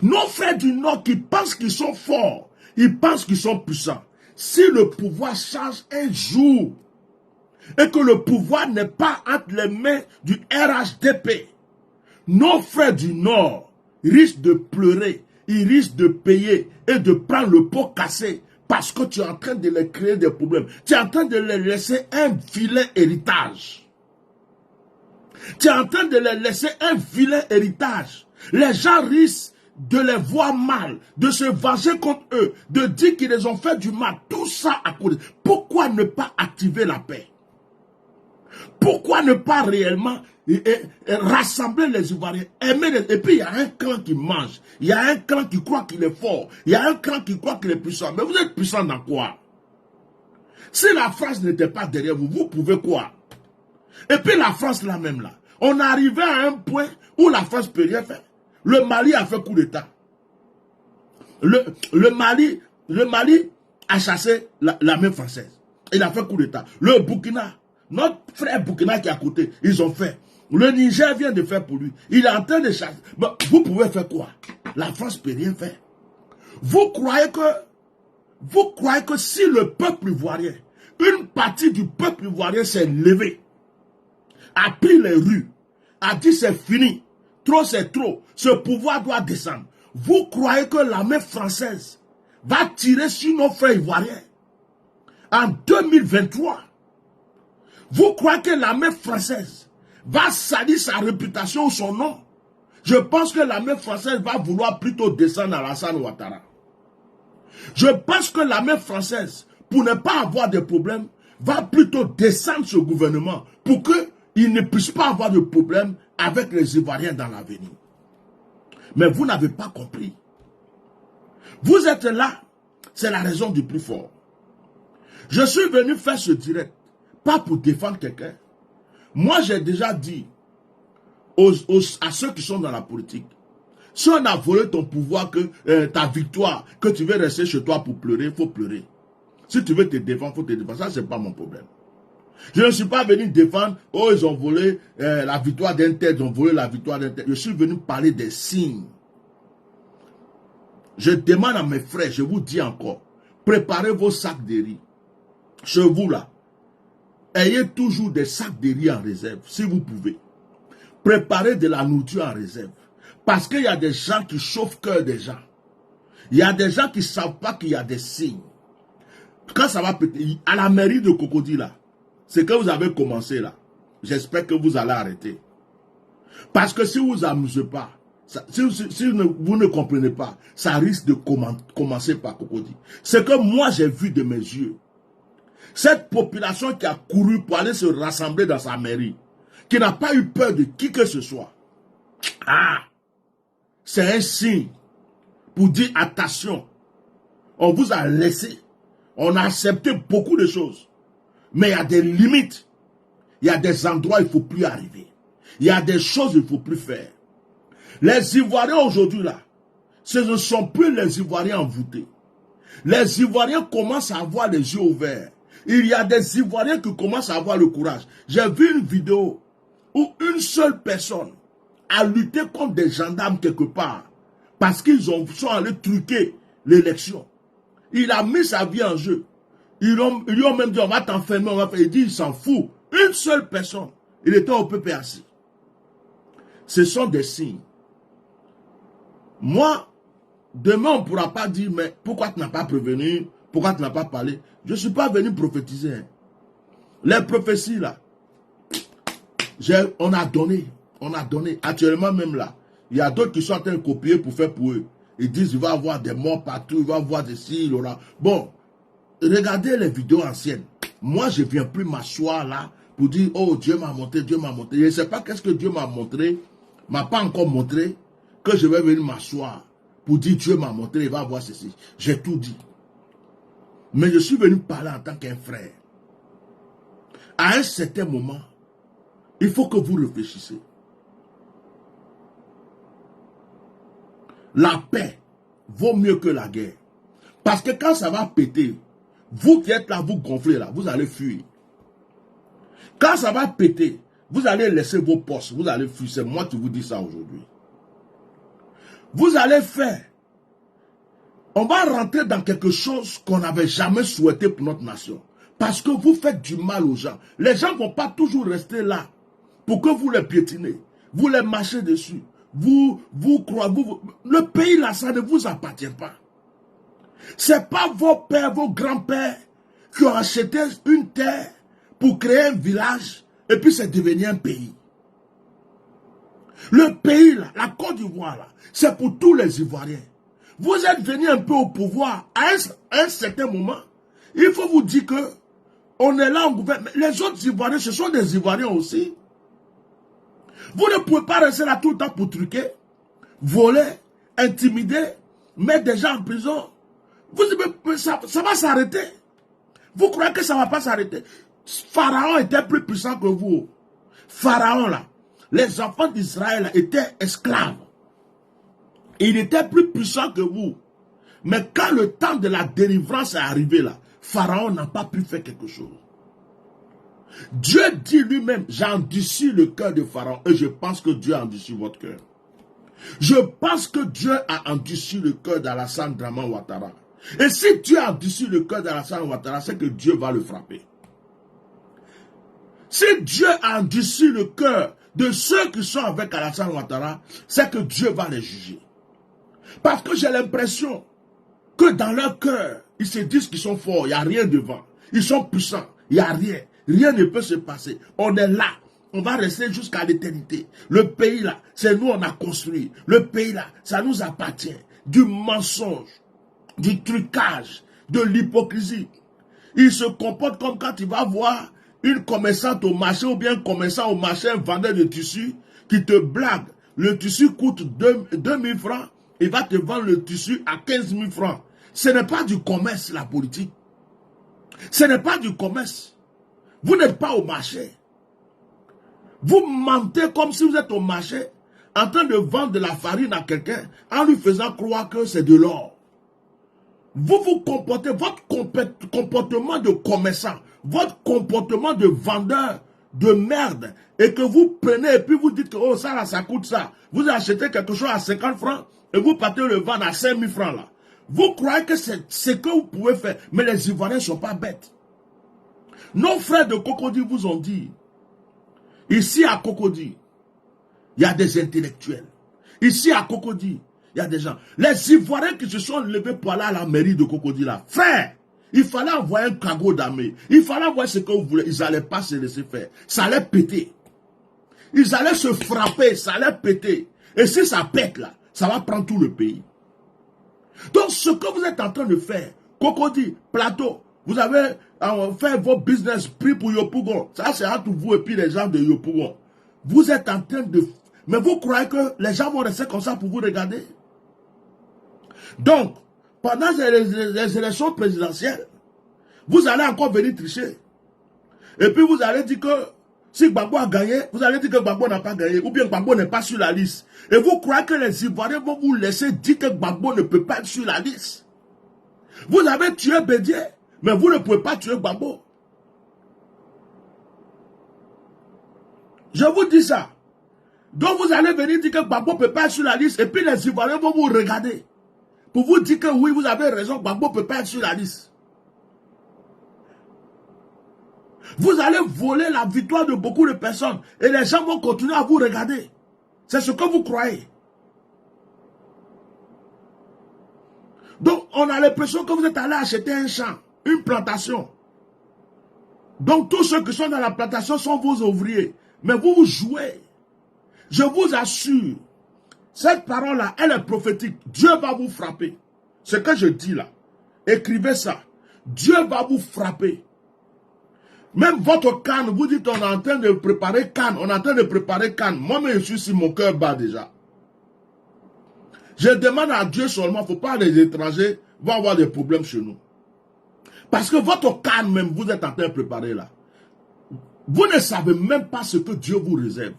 Nos frères du Nord qui pensent qu'ils sont forts, ils pensent qu'ils sont puissants. Si le pouvoir change un jour, et que le pouvoir n'est pas entre les mains du RHDP, nos frères du Nord risquent de pleurer, ils risquent de payer et de prendre le pot cassé parce que tu es en train de les créer des problèmes. Tu es en train de les laisser un vilain héritage. Tu es en train de les laisser un vilain héritage. Les gens risquent de les voir mal, de se venger contre eux, de dire qu'ils les ont fait du mal, tout ça à cause. Pourquoi ne pas activer la paix? Pourquoi ne pas réellement rassembler les Ivoiriens, aimer les... Et puis il y a un clan qui mange, il y a un clan qui croit qu'il est fort, il y a un clan qui croit qu'il est puissant. Mais vous êtes puissant dans quoi? Si la France n'était pas derrière vous, vous pouvez quoi? Et puis la France là même là, on est arrivé à un point où la France peut rien faire. Le Mali a fait coup d'État. Le Mali a chassé l'armée française. Il a fait coup d'État. Le Burkina, notre frère Burkina qui est à côté, ils ont fait. Le Niger vient de faire pour lui. Il est en train de chasser. Mais vous pouvez faire quoi? La France ne peut rien faire. Vous croyez que si le peuple ivoirien, une partie du peuple ivoirien s'est levé, a pris les rues, a dit c'est fini, trop c'est trop, ce pouvoir doit descendre. Vous croyez que l'armée française va tirer sur nos frères ivoiriens en 2023? Vous croyez que l'armée française va salir sa réputation ou son nom? Je pense que l'armée française va vouloir plutôt descendre à Alassane Ouattara. Je pense que l'armée française, pour ne pas avoir de problème, va plutôt descendre ce gouvernement pour qu'il ne puisse pas avoir de problème avec les Ivoiriens dans l'avenir. Mais vous n'avez pas compris. Vous êtes là, c'est la raison du plus fort. Je suis venu faire ce pas pour défendre quelqu'un. Moi, j'ai déjà dit à ceux qui sont dans la politique, si on a volé ton pouvoir, ta victoire, que tu veux rester chez toi pour pleurer, il faut pleurer. Si tu veux te défendre, il faut te défendre. Ça, ce n'est pas mon problème. Je ne suis pas venu défendre, oh, ils ont volé la victoire d'un tel, ils ont volé la victoire d'un tel. Je suis venu parler des signes. Je demande à mes frères, je vous dis encore, préparez vos sacs de riz. Chez vous là, ayez toujours des sacs de riz en réserve, si vous pouvez. Préparez de la nourriture en réserve. Parce qu'il y a des gens qui chauffent cœur des gens. Il y a des gens qui ne savent pas qu'il y a des signes. Quand ça va péter, à la mairie de Cocody là, c'est que vous avez commencé là. J'espère que vous allez arrêter. Parce que si vous n'amusez pas, si vous ne comprenez pas, ça risque de commencer par Cocody. C'est que moi j'ai vu de mes yeux. Cette population qui a couru pour aller se rassembler dans sa mairie, qui n'a pas eu peur de qui que ce soit. Ah! C'est un signe pour dire attention. On vous a laissé. On a accepté beaucoup de choses. Mais il y a des limites. Il y a des endroits où il ne faut plus arriver. Il y a des choses qu'il ne faut plus faire. Les Ivoiriens aujourd'hui là, ce ne sont plus les Ivoiriens envoûtés. Les Ivoiriens commencent à avoir les yeux ouverts. Il y a des Ivoiriens qui commencent à avoir le courage. J'ai vu une vidéo où une seule personne a lutté contre des gendarmes quelque part parce qu'ils sont allés truquer l'élection. Il a mis sa vie en jeu. Ils lui ont même dit on va t'enfermer, on va faire. Il dit il s'en fout. Une seule personne. Il était au PPAC. Ce sont des signes. Moi, demain on ne pourra pas dire mais pourquoi tu n'as pas prévenu, pourquoi tu n'as pas parlé. Je ne suis pas venu prophétiser. Hein. Les prophéties là, on a donné. On a donné. Actuellement même là, il y a d'autres qui sont en train de copier pour faire pour eux. Ils disent il va y avoir des morts partout, il va y avoir des signes, il y aura... Bon, regardez les vidéos anciennes. Moi, je ne viens plus m'asseoir là pour dire oh Dieu m'a montré, Dieu m'a montré. Je ne sais pas qu'est-ce que Dieu m'a montré, m'a pas encore montré, que je vais venir m'asseoir pour dire Dieu m'a montré, il va avoir ceci. J'ai tout dit. Mais je suis venu parler en tant qu'un frère. À un certain moment, il faut que vous réfléchissez. La paix vaut mieux que la guerre. Parce que quand ça va péter, vous qui êtes là, vous gonflez là, vous allez fuir. Quand ça va péter, vous allez laisser vos postes, vous allez fuir. C'est moi qui vous dis ça aujourd'hui. Vous allez faire. On va rentrer dans quelque chose qu'on n'avait jamais souhaité pour notre nation. Parce que vous faites du mal aux gens. Les gens ne vont pas toujours rester là pour que vous les piétinez. Vous les marchez dessus. Vous croyez, le pays là, ça ne vous appartient pas. Ce n'est pas vos pères, vos grands-pères qui ont acheté une terre pour créer un village et puis c'est devenu un pays. Le pays là, la Côte d'Ivoire là, c'est pour tous les Ivoiriens. Vous êtes venus un peu au pouvoir à un certain moment. Il faut vous dire que on est là en gouvernement. Les autres Ivoiriens, ce sont des Ivoiriens aussi. Vous ne pouvez pas rester là tout le temps pour truquer, voler, intimider, mettre des gens en prison. Ça va s'arrêter. Vous croyez que ça ne va pas s'arrêter? Pharaon était plus puissant que vous. Pharaon là, les enfants d'Israël étaient esclaves. Il était plus puissant que vous. Mais quand le temps de la délivrance est arrivé là, Pharaon n'a pas pu faire quelque chose. Dieu dit lui-même, j'ai endurci le cœur de Pharaon et je pense que Dieu a endurci votre cœur. Je pense que Dieu a endurci le cœur d'Alassane Draman Ouattara. Et si Dieu a endurci le cœur d'Alassane Ouattara, c'est que Dieu va le frapper. Si Dieu a endurci le cœur de ceux qui sont avec Alassane Ouattara, c'est que Dieu va les juger. Parce que j'ai l'impression que dans leur cœur, ils se disent qu'ils sont forts, il n'y a rien devant. Ils sont puissants, il n'y a rien. Rien ne peut se passer. On est là. On va rester jusqu'à l'éternité. Le pays là, c'est nous on a construit. Le pays là, ça nous appartient. Du mensonge, du trucage, de l'hypocrisie. Il se comporte comme quand il va voir une commerçante au marché ou bien un commerçant au marché, un vendeur de tissu qui te blague. Le tissu coûte 2000 francs. Il va te vendre le tissu à 15 000 francs. Ce n'est pas du commerce, la politique. Ce n'est pas du commerce. Vous n'êtes pas au marché. Vous mentez comme si vous êtes au marché en train de vendre de la farine à quelqu'un en lui faisant croire que c'est de l'or. Vous vous comportez, votre comportement de commerçant, votre comportement de vendeur de merde, et que vous prenez et puis vous dites que oh, ça là, ça coûte ça. Vous achetez quelque chose à 50 francs et vous partez le vendre à 5 000 francs là. Vous croyez que c'est ce que vous pouvez faire, mais les Ivoiriens ne sont pas bêtes. Nos frères de Cocody vous ont dit, ici à Cocody, il y a des intellectuels. Ici à Cocody, il y a des gens. Les Ivoiriens qui se sont levés pour aller à la mairie de Cocody là, frère, il fallait envoyer un cargo d'armée. Il fallait envoyer ce que vous voulez. Ils n'allaient pas se laisser faire. Ça allait péter. Ils allaient se frapper, ça allait péter. Et si ça pète là, ça va prendre tout le pays. Donc ce que vous êtes en train de faire, Cocody, Plateau, vous avez fait vos business pris pour Yopougon. Ça c'est entre vous et puis les gens de Yopougon. Vous êtes en train de... Mais vous croyez que les gens vont rester comme ça pour vous regarder? Donc, pendant les élections présidentielles, vous allez encore venir tricher. Et puis vous allez dire que si Gbagbo a gagné, vous allez dire que Gbagbo n'a pas gagné. Ou bien Gbagbo n'est pas sur la liste. Et vous croyez que les Ivoiriens vont vous laisser dire que Gbagbo ne peut pas être sur la liste. Vous avez tué Bédié, mais vous ne pouvez pas tuer Gbagbo. Je vous dis ça. Donc vous allez venir dire que Gbagbo ne peut pas être sur la liste. Et puis les Ivoiriens vont vous regarder. Pour vous dire que oui, vous avez raison, Gbagbo ne peut pas être sur la liste. Vous allez voler la victoire de beaucoup de personnes. Et les gens vont continuer à vous regarder. C'est ce que vous croyez. Donc, on a l'impression que vous êtes allé acheter un champ, une plantation. Donc, tous ceux qui sont dans la plantation sont vos ouvriers. Mais vous, vous jouez. Je vous assure, cette parole-là, elle est prophétique. Dieu va vous frapper. Ce que je dis là, écrivez ça. Dieu va vous frapper. Même votre canne, vous dites on est en train de préparer canne, on est en train de préparer canne. Moi-même, je suis sur mon cœur bas déjà. Je demande à Dieu seulement, il ne faut pas les étrangers vont avoir des problèmes chez nous. Parce que votre canne même, vous êtes en train de préparer là. Vous ne savez même pas ce que Dieu vous réserve.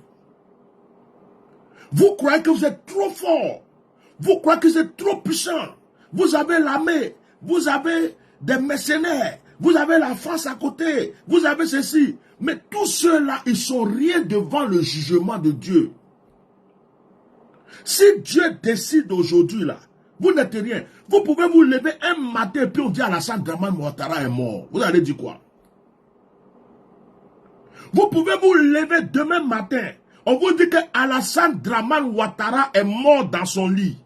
Vous croyez que vous êtes trop fort. Vous croyez que vous êtes trop puissant. Vous avez l'armée. Vous avez des mercenaires. Vous avez la France à côté. Vous avez ceci. Mais tous ceux-là, ils sont rien devant le jugement de Dieu. Si Dieu décide aujourd'hui là, vous n'êtes rien. Vous pouvez vous lever un matin et puis on dit Alassane Draman Ouattara est mort. Vous allez dire quoi? Vous pouvez vous lever demain matin. On vous dit que Alassane Draman Ouattara est mort dans son lit.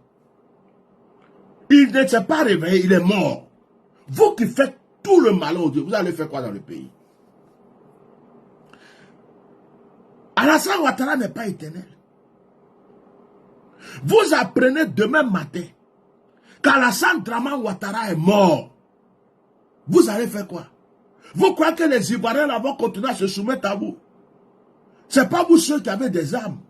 Il ne s'est pas réveillé, il est mort. Vous qui faites tout le malheur au Dieu, vous allez faire quoi dans le pays? Alassane Ouattara n'est pas éternel. Vous apprenez demain matin qu'Alassane Draman Ouattara est mort. Vous allez faire quoi? Vous croyez que les Ivoiriens vont continuer à se soumettre à vous? Ce n'est pas vous ceux qui avez des armes.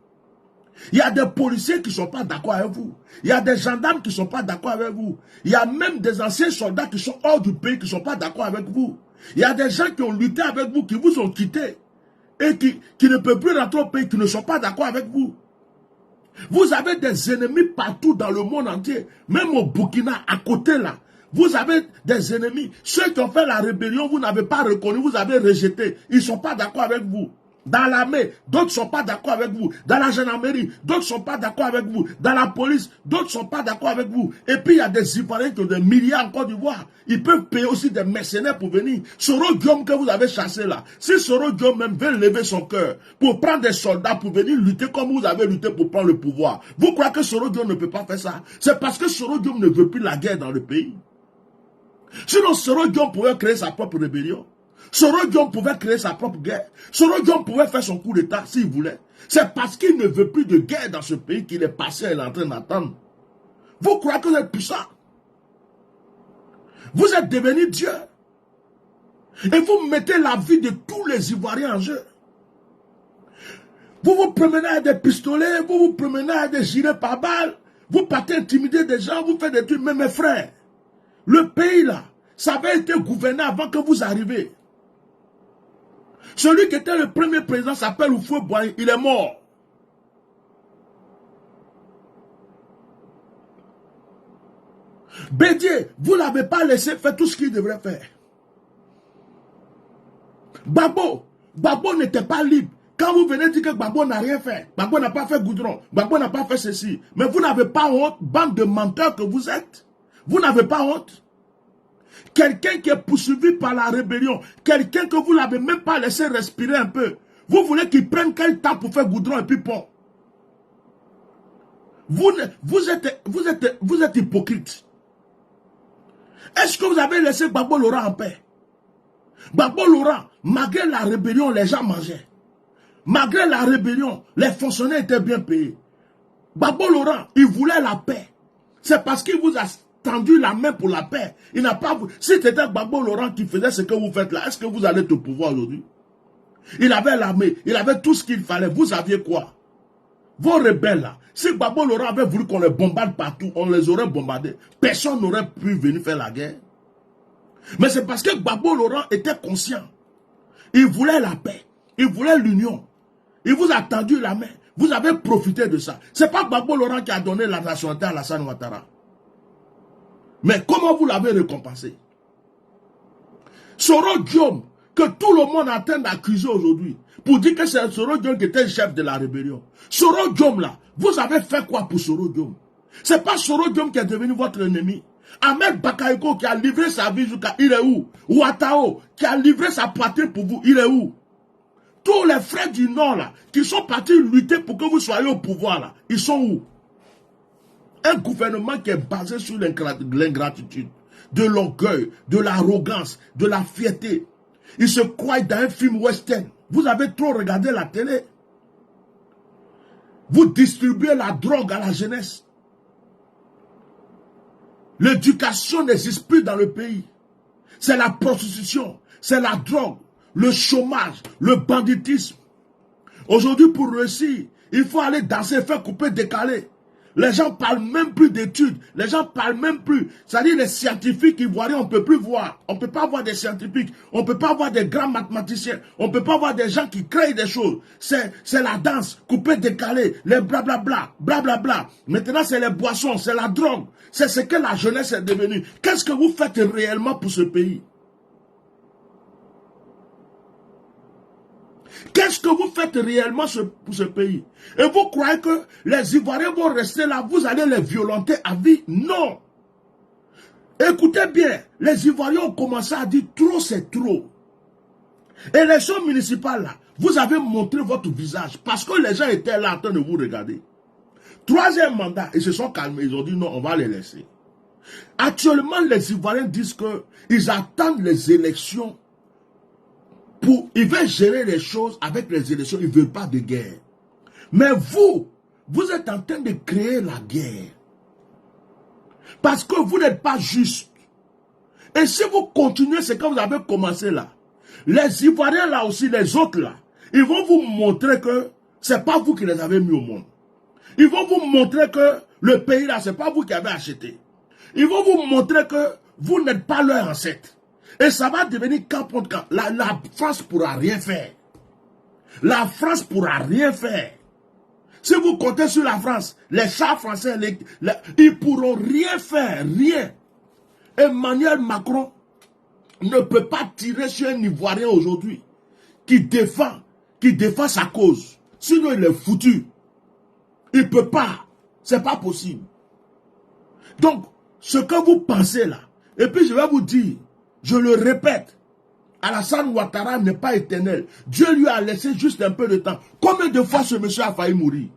Il y a des policiers qui ne sont pas d'accord avec vous. Il y a des gendarmes qui ne sont pas d'accord avec vous. Il y a même des anciens soldats qui sont hors du pays qui ne sont pas d'accord avec vous. Il y a des gens qui ont lutté avec vous, qui vous ont quitté et qui ne peuvent plus rentrer au pays, qui ne sont pas d'accord avec vous. Vous avez des ennemis partout dans le monde entier. Même au Burkina, à côté là. Vous avez des ennemis. Ceux qui ont fait la rébellion, vous n'avez pas reconnu, vous avez rejeté. Ils ne sont pas d'accord avec vous. Dans l'armée, d'autres ne sont pas d'accord avec vous. Dans la gendarmerie, d'autres ne sont pas d'accord avec vous. Dans la police, d'autres ne sont pas d'accord avec vous. Et puis il y a des Ivoiriens qui ont des milliards en Côte d'Ivoire. Ils peuvent payer aussi des mercenaires pour venir. Soro Guillaume que vous avez chassé là, si Soro Guillaume même veut lever son cœur pour prendre des soldats pour venir lutter comme vous avez lutté pour prendre le pouvoir, vous croyez que Soro Guillaume ne peut pas faire ça? C'est parce que Soro Guillaume ne veut plus la guerre dans le pays. Sinon Soro Guillaume pouvait créer sa propre rébellion. Soro Guillaume pouvait créer sa propre guerre. Soro Guillaume pouvait faire son coup d'état s'il voulait. C'est parce qu'il ne veut plus de guerre dans ce pays qu'il est passé et il est en train d'attendre. Vous croyez que vous êtes puissant? Vous êtes devenu Dieu. Et vous mettez la vie de tous les Ivoiriens en jeu. Vous vous promenez avec des pistolets, vous vous promenez avec des gilets pare-balles, vous partez intimider des gens, vous faites des trucs. Mais mes frères, le pays là, ça avait été gouverné avant que vous arriviez. Celui qui était le premier président s'appelle Houphouët-Boigny, il est mort. Bédié, vous ne l'avez pas laissé faire tout ce qu'il devrait faire. Gbagbo n'était pas libre. Quand vous venez dire que Gbagbo n'a rien fait, Gbagbo n'a pas fait goudron, Gbagbo n'a pas fait ceci, mais vous n'avez pas honte, bande de menteurs que vous êtes. Vous n'avez pas honte. Quelqu'un qui est poursuivi par la rébellion, quelqu'un que vous n'avez même pas laissé respirer un peu, vous voulez qu'il prenne quel temps pour faire goudron et puis pont? Vous êtes hypocrite. Est-ce que vous avez laissé Gbagbo Laurent en paix? Gbagbo Laurent, malgré la rébellion, les gens mangeaient. Malgré la rébellion, les fonctionnaires étaient bien payés. Gbagbo Laurent, il voulait la paix. C'est parce qu'il vous a tendu la main pour la paix. Il n'a pas... Si c'était Gbagbo Laurent qui faisait ce que vous faites là, est-ce que vous allez au pouvoir aujourd'hui? Il avait l'armée, il avait tout ce qu'il fallait. Vous aviez quoi? Vos rebelles là, si Gbagbo Laurent avait voulu qu'on les bombarde partout, on les aurait bombardés. Personne n'aurait pu venir faire la guerre. Mais c'est parce que Gbagbo Laurent était conscient. Il voulait la paix. Il voulait l'union. Il vous a tendu la main. Vous avez profité de ça. Ce n'est pas Gbagbo Laurent qui a donné la nationalité à Alassane Ouattara. Mais comment vous l'avez récompensé? Soro Guillaume, que tout le monde est en train d'accuser aujourd'hui, pour dire que c'est Soro Guillaume qui était le chef de la rébellion. Soro Guillaume là, vous avez fait quoi pour Soro Guillaume? Ce n'est pas Soro Guillaume qui est devenu votre ennemi. Ahmed Bakayoko qui a livré sa vie jusqu'à... Il est où? Ouattao qui a livré sa poitrine pour vous, il est où? Tous les frères du Nord là, qui sont partis lutter pour que vous soyez au pouvoir là, ils sont où? Un gouvernement qui est basé sur l'ingratitude, de l'orgueil, de l'arrogance, de la fierté. Ils se croient dans un film western. Vous avez trop regardé la télé. Vous distribuez la drogue à la jeunesse. L'éducation n'existe plus dans le pays. C'est la prostitution, c'est la drogue, le chômage, le banditisme. Aujourd'hui, pour réussir, il faut aller danser, faire couper, décaler. Les gens ne parlent même plus d'études. Les gens ne parlent même plus. C'est-à-dire les scientifiques ivoiriens, on ne peut plus voir. On ne peut pas voir des scientifiques. On ne peut pas voir des grands mathématiciens. On ne peut pas voir des gens qui créent des choses. C'est la danse, couper, décaler, les blablabla, blablabla. Maintenant, c'est les boissons, c'est la drogue. C'est ce que la jeunesse est devenue. Qu'est-ce que vous faites réellement pour ce pays? Qu'est-ce que vous faites réellement pour ce pays? Et vous croyez que les Ivoiriens vont rester là, vous allez les violenter à vie? Non. Écoutez bien, les Ivoiriens ont commencé à dire trop c'est trop. Élection municipale là, vous avez montré votre visage parce que les gens étaient là en train de vous regarder. Troisième mandat, ils se sont calmés, ils ont dit non, on va les laisser. Actuellement, les Ivoiriens disent qu'ils attendent les élections. Ils veulent gérer les choses avec les élections, ils ne veulent pas de guerre. Mais vous Vous êtes en train de créer la guerre. Parce que vous n'êtes pas juste. Et si vous continuez ce que vous avez commencé là, les Ivoiriens là aussi, les autres là, ils vont vous montrer que ce n'est pas vous qui les avez mis au monde. Ils vont vous montrer que le pays là, ce n'est pas vous qui avez acheté. Ils vont vous montrer que vous n'êtes pas leur ancêtre. Et ça va devenir camp contre camp. La France ne pourra rien faire. La France ne pourra rien faire. Si vous comptez sur la France, les chars français, ils ne pourront rien faire, rien. Emmanuel Macron ne peut pas tirer sur un Ivoirien aujourd'hui qui défend sa cause. Sinon, il est foutu. Il ne peut pas. Ce n'est pas possible. Donc, ce que vous pensez là, et puis je vais vous dire, je le répète, Alassane Ouattara n'est pas éternel. Dieu lui a laissé juste un peu de temps. Combien de fois ce monsieur a failli mourir?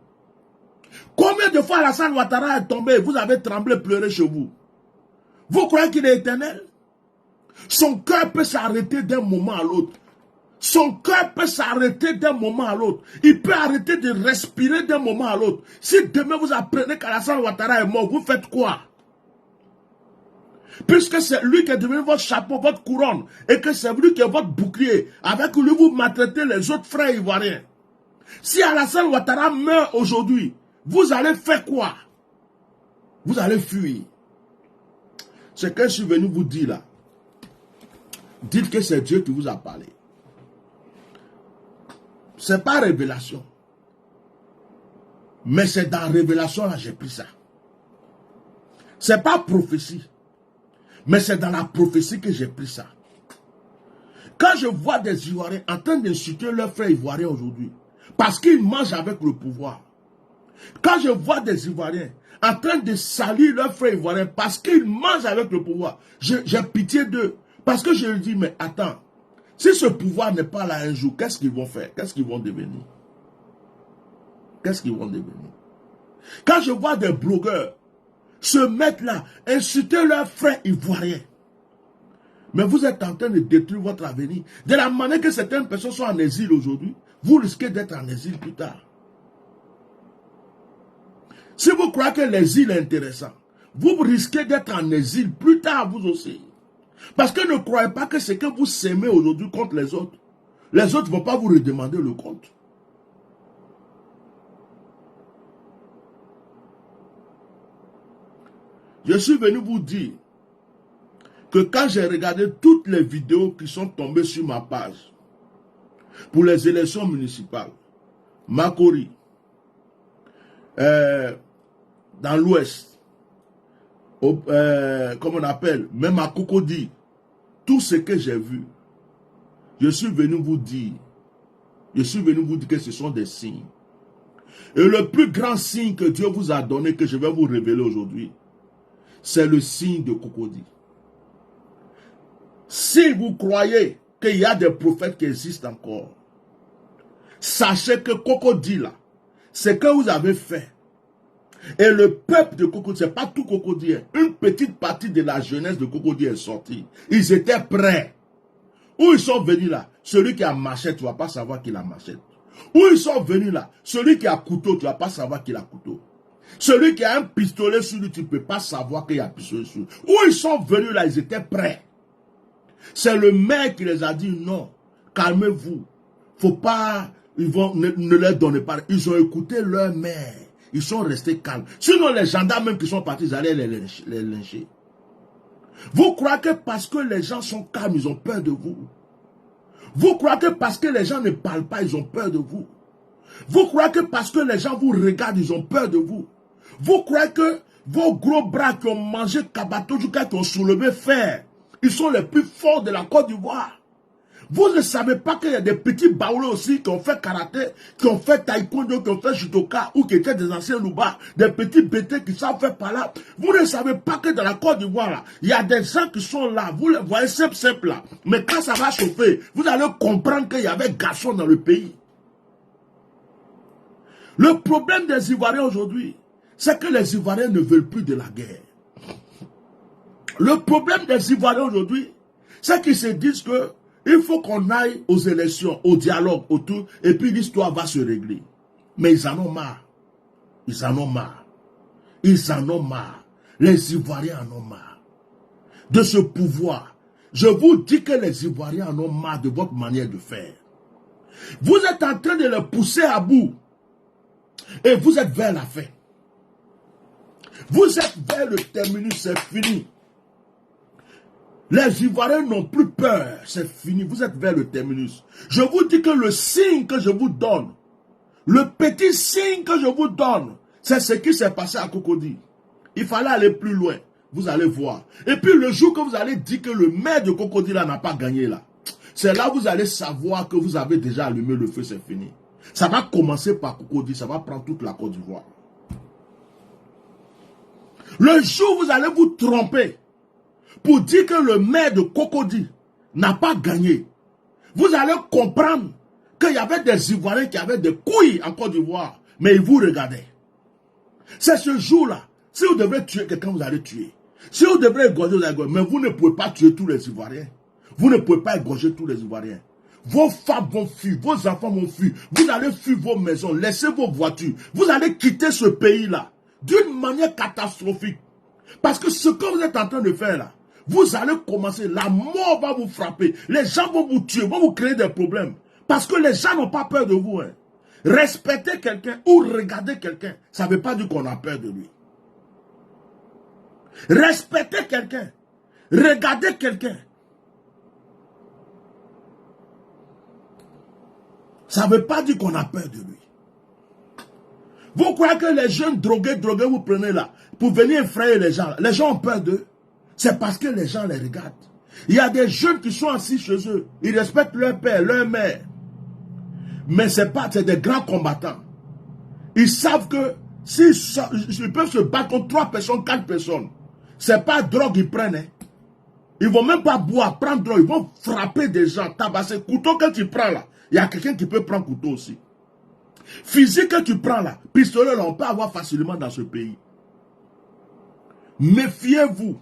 Combien de fois Alassane Ouattara est tombé et vous avez tremblé, pleuré chez vous? Vous croyez qu'il est éternel? Son cœur peut s'arrêter d'un moment à l'autre. Son cœur peut s'arrêter d'un moment à l'autre. Il peut arrêter de respirer d'un moment à l'autre. Si demain vous apprenez qu'Alassane Ouattara est mort, vous faites quoi? Puisque c'est lui qui est devenu votre chapeau, votre couronne, et que c'est lui qui est votre bouclier, avec lui vous maltraitez les autres frères ivoiriens. Si Alassane Ouattara meurt aujourd'hui, vous allez faire quoi? Vous allez fuir. Ce que je suis venu vous dire là, dites que c'est Dieu qui vous a parlé. Ce n'est pas révélation. Mais c'est dans révélation là j'ai pris ça. Ce n'est pas prophétie. Mais c'est dans la prophétie que j'ai pris ça. Quand je vois des Ivoiriens en train d'insulter leurs frères ivoiriens aujourd'hui, parce qu'ils mangent avec le pouvoir. Quand je vois des Ivoiriens en train de salir leurs frères ivoiriens parce qu'ils mangent avec le pouvoir, j'ai pitié d'eux. Parce que je leur dis, mais attends, si ce pouvoir n'est pas là un jour, qu'est-ce qu'ils vont faire? Qu'est-ce qu'ils vont devenir? Qu'est-ce qu'ils vont devenir? Quand je vois des blogueurs se mettre là, insulter leurs frères ivoiriens, mais vous êtes en train de détruire votre avenir. De la manière que certaines personnes sont en exil aujourd'hui, vous risquez d'être en exil plus tard. Si vous croyez que l'exil est intéressant, vous risquez d'être en exil plus tard vous aussi. Parce que ne croyez pas que ce que vous s'aimez aujourd'hui contre les autres ne vont pas vous redemander le compte. Je suis venu vous dire que quand j'ai regardé toutes les vidéos qui sont tombées sur ma page pour les élections municipales, Makori, dans l'ouest, comme on appelle, même à Cocody, tout ce que j'ai vu, je suis venu vous dire que ce sont des signes. Et le plus grand signe que Dieu vous a donné, que je vais vous révéler aujourd'hui, c'est le signe de Cocody. Si vous croyez qu'il y a des prophètes qui existent encore, sachez que Cocody là, ce que vous avez fait, et le peuple de Cocody, ce n'est pas tout Cocody, une petite partie de la jeunesse de Cocody est sortie. Ils étaient prêts. Où ils sont venus là, celui qui a machette, tu ne vas pas savoir qu'il a machette. Où ils sont venus là, celui qui a couteau, tu ne vas pas savoir qu'il a couteau. Celui qui a un pistolet sur lui, tu ne peux pas savoir qu'il y a un pistolet sur lui. Où ils sont venus là, ils étaient prêts. C'est le maire qui les a dit non, calmez-vous. Faut pas, ne leur donnez pas. Ils ont écouté leur maire. Ils sont restés calmes. Sinon, les gendarmes même qui sont partis, ils allaient les lyncher. Vous croyez que parce que les gens sont calmes, ils ont peur de vous? Vous croyez que parce que les gens ne parlent pas, ils ont peur de vous? Vous croyez que parce que les gens vous regardent, ils ont peur de vous? Vous croyez que vos gros bras qui ont mangé Kabato Djouka, qui ont soulevé fer, ils sont les plus forts de la Côte d'Ivoire? Vous ne savez pas qu'il y a des petits baoulés aussi qui ont fait karaté, qui ont fait taekwondo, qui ont fait judoka, ou qui étaient des anciens louba, des petits bêtés qui savent faire par là. Vous ne savez pas que dans la Côte d'Ivoire, là, il y a des gens qui sont là, vous les voyez simple là. Mais quand ça va chauffer, vous allez comprendre qu'il y avait garçons dans le pays. Le problème des Ivoiriens aujourd'hui, c'est que les Ivoiriens ne veulent plus de la guerre. Le problème des Ivoiriens aujourd'hui, c'est qu'ils se disent que il faut qu'on aille aux élections, au dialogue, autour, et puis l'histoire va se régler. Mais ils en ont marre. Ils en ont marre. Ils en ont marre. Les Ivoiriens en ont marre. De ce pouvoir. Je vous dis que les Ivoiriens en ont marre de votre manière de faire. Vous êtes en train de les pousser à bout. Et vous êtes vers la fin. Vous êtes vers le terminus, c'est fini. Les Ivoiriens n'ont plus peur, c'est fini. Vous êtes vers le terminus. Je vous dis que le signe que je vous donne, le petit signe que je vous donne, c'est ce qui s'est passé à Cocody. Il fallait aller plus loin. Vous allez voir. Et puis le jour que vous allez dire que le maire de Cocody là n'a pas gagné là, c'est là que vous allez savoir que vous avez déjà allumé le feu, c'est fini. Ça va commencer par Cocody, ça va prendre toute la Côte d'Ivoire. Le jour où vous allez vous tromper pour dire que le maire de Cocody n'a pas gagné, vous allez comprendre qu'il y avait des Ivoiriens qui avaient des couilles en Côte d'Ivoire, mais ils vous regardaient. C'est ce jour-là. Si vous devez tuer quelqu'un, vous allez tuer. Si vous devez égorger, vous allez égorger. Mais vous ne pouvez pas tuer tous les Ivoiriens. Vous ne pouvez pas égorger tous les Ivoiriens. Vos femmes vont fuir, vos enfants vont fuir. Vous allez fuir vos maisons, laisser vos voitures. Vous allez quitter ce pays-là d'une manière catastrophique. Parce que ce que vous êtes en train de faire là, vous allez commencer, la mort va vous frapper. Les gens vont vous tuer, vont vous créer des problèmes. Parce que les gens n'ont pas peur de vous. Hein. Respecter quelqu'un ou regarder quelqu'un, ça ne veut pas dire qu'on a peur de lui. Respecter quelqu'un, regarder quelqu'un, ça ne veut pas dire qu'on a peur de lui. Vous croyez que les jeunes drogués, vous prenez là, pour venir effrayer les gens ont peur d'eux. C'est parce que les gens les regardent. Il y a des jeunes qui sont assis chez eux, ils respectent leur père, leur mère. Mais c'est des grands combattants. Ils savent que s'ils peuvent se battre contre 3 personnes, 4 personnes, c'est pas drogue qu'ils prennent. Hein. Ils vont même pas boire, prendre drogue, ils vont frapper des gens, tabasser. Couteau que tu prends là, il y a quelqu'un qui peut prendre couteau aussi. Physique que tu prends là, pistolet là, on peut avoir facilement dans ce pays. Méfiez-vous.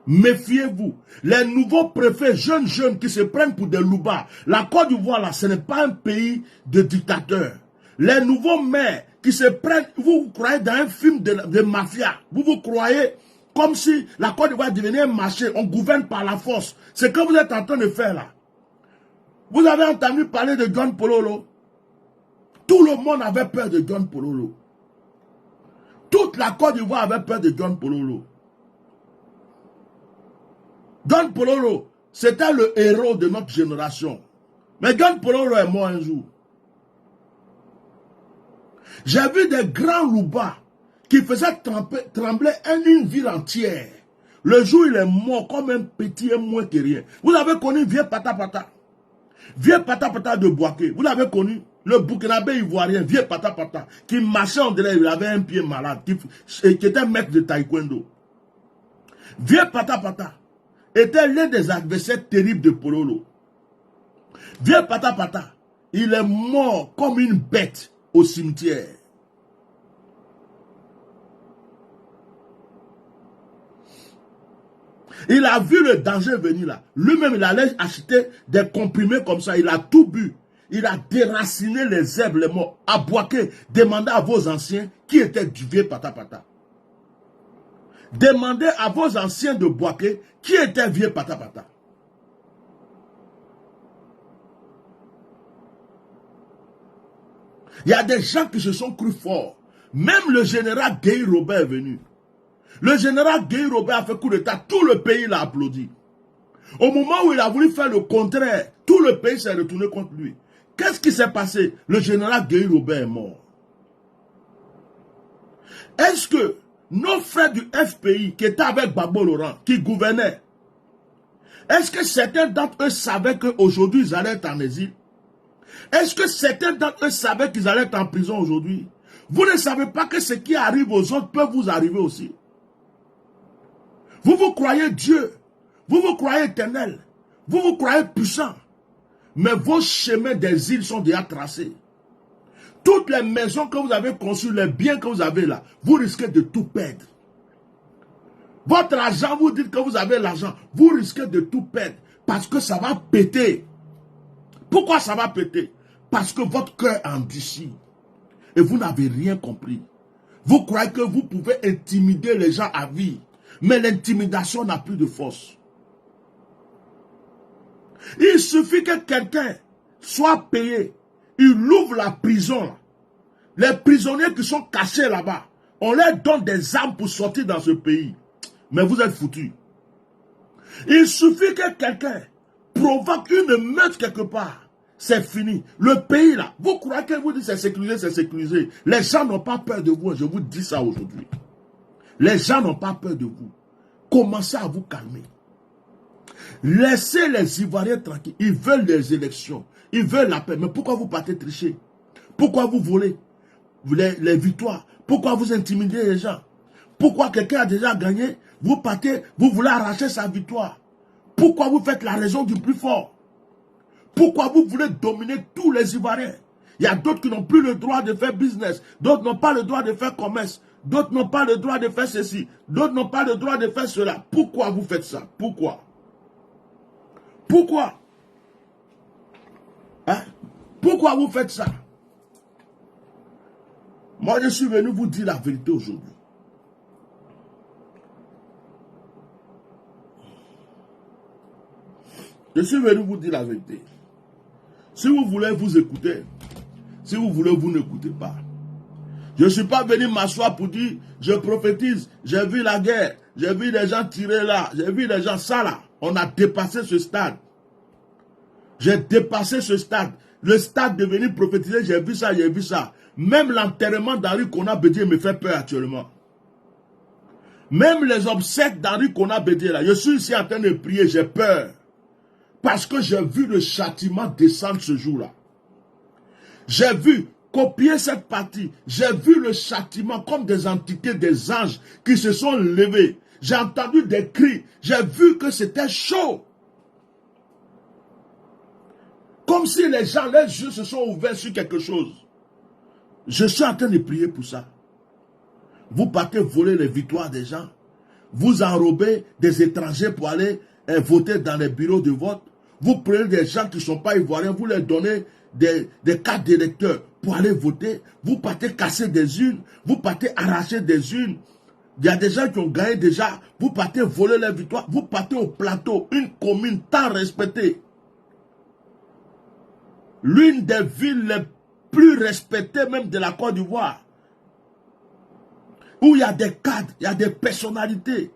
Méfiez-vous. Les nouveaux préfets, jeunes qui se prennent pour des loupards. La Côte d'Ivoire là, ce n'est pas un pays de dictateurs. Les nouveaux maires qui se prennent, vous croyez dans un film de mafia. Vous croyez comme si la Côte d'Ivoire devenait un marché, on gouverne par la force. C'est ce que vous êtes en train de faire là. Vous avez entendu parler de John Pololo. Tout le monde avait peur de John Pololo. Toute la Côte d'Ivoire avait peur de John Pololo. John Pololo, c'était le héros de notre génération. Mais John Pololo est mort un jour. J'ai vu des grands loupards qui faisaient trembler une ville entière. Le jour où il est mort comme un petit et moins que rien. Vous avez connu Vieux Pata Pata. Vieux Pata Pata de Boaké. Vous l'avez connu? Le Burkinabé ivoirien, Vieux Pata Pata, qui marchait en délai, il avait un pied malade, qui était un maître de taekwondo. Vieux Pata Pata était l'un des adversaires terribles de Pololo. Vieux Pata Pata, il est mort comme une bête au cimetière. Il a vu le danger venir là. Lui-même, il allait acheter des comprimés comme ça. Il a tout bu. Il a déraciné les herbes, les morts. À Boaké, demandez à vos anciens qui était du Vieux Pata Pata. Demandez à vos anciens de Boaké qui était Vieux Pata Pata. Il y a des gens qui se sont crus forts. Même le général Guy Robert est venu. Le général Guy Robert a fait coup d'état, tout le pays l'a applaudi. Au moment où il a voulu faire le contraire, tout le pays s'est retourné contre lui. Qu'est-ce qui s'est passé? Le général Guy Robert est mort. Est-ce que nos frères du FPI qui étaient avec Gbagbo Laurent, qui gouvernaient, est-ce que certains d'entre eux savaient qu'aujourd'hui ils allaient être en exil? Est-ce que certains d'entre eux savaient qu'ils allaient être en prison aujourd'hui? Vous ne savez pas que ce qui arrive aux autres peut vous arriver aussi. Vous vous croyez Dieu, vous vous croyez éternel, vous vous croyez puissant, mais vos chemins d'exil sont déjà tracés. Toutes les maisons que vous avez conçues, les biens que vous avez là, vous risquez de tout perdre. Votre argent, vous dites que vous avez l'argent, vous risquez de tout perdre parce que ça va péter. Pourquoi ça va péter? Parce que votre cœur endurcit. et vous n'avez rien compris. Vous croyez que vous pouvez intimider les gens à vie, mais l'intimidation n'a plus de force. Il suffit que quelqu'un soit payé, il ouvre la prison. Les prisonniers qui sont cachés là-bas, on leur donne des armes pour sortir dans ce pays. Mais vous êtes foutus. Il suffit que quelqu'un provoque une meute quelque part. C'est fini. Le pays là, vous croyez que vous dites c'est sécurisé, c'est sécurisé. Les gens n'ont pas peur de vous. Je vous dis ça aujourd'hui. Les gens n'ont pas peur de vous. Commencez à vous calmer. Laissez les Ivoiriens tranquilles. Ils veulent les élections. Ils veulent la paix. Mais pourquoi vous partez tricher? Pourquoi vous volez les victoires? Pourquoi vous intimidez les gens? Pourquoi quelqu'un a déjà gagné? Vous partez, vous voulez arracher sa victoire. Pourquoi vous faites la raison du plus fort? Pourquoi vous voulez dominer tous les Ivoiriens? Il y a d'autres qui n'ont plus le droit de faire business. D'autres n'ont pas le droit de faire commerce. D'autres n'ont pas le droit de faire ceci. D'autres n'ont pas le droit de faire cela. Pourquoi vous faites ça? Pourquoi? Pourquoi? Hein? Pourquoi vous faites ça? Moi, je suis venu vous dire la vérité aujourd'hui. Je suis venu vous dire la vérité. Si vous voulez vous écouter, si vous voulez vous n'écoutez pas. Je ne suis pas venu m'asseoir pour dire, je prophétise, j'ai vu la guerre, j'ai vu des gens tirer là, j'ai vu des gens ça là. On a dépassé ce stade. J'ai dépassé ce stade. Le stade de venir prophétiser, j'ai vu ça, j'ai vu ça. Même l'enterrement d'Henri Konan Bédié me fait peur actuellement. Même les obsèques d'Henri Konan Bédié là, je suis ici en train de prier, j'ai peur. Parce que j'ai vu le châtiment descendre ce jour-là. J'ai vu copier cette partie. J'ai vu le châtiment comme des entités, des anges qui se sont levés. J'ai entendu des cris. J'ai vu que c'était chaud. Comme si les gens, les yeux se sont ouverts sur quelque chose. Je suis en train de prier pour ça. Vous partez voler les victoires des gens. Vous enrobez des étrangers pour aller voter dans les bureaux de vote. Vous prenez des gens qui ne sont pas ivoiriens, vous leur donnez des cartes d'électeurs pour aller voter. Vous partez casser des urnes, vous partez arracher des urnes. Il y a des gens qui ont gagné déjà. Vous partez voler les victoires. Vous partez au plateau, une commune tant respectée. L'une des villes les plus respectées même de la Côte d'Ivoire. Où il y a des cadres, il y a des personnalités,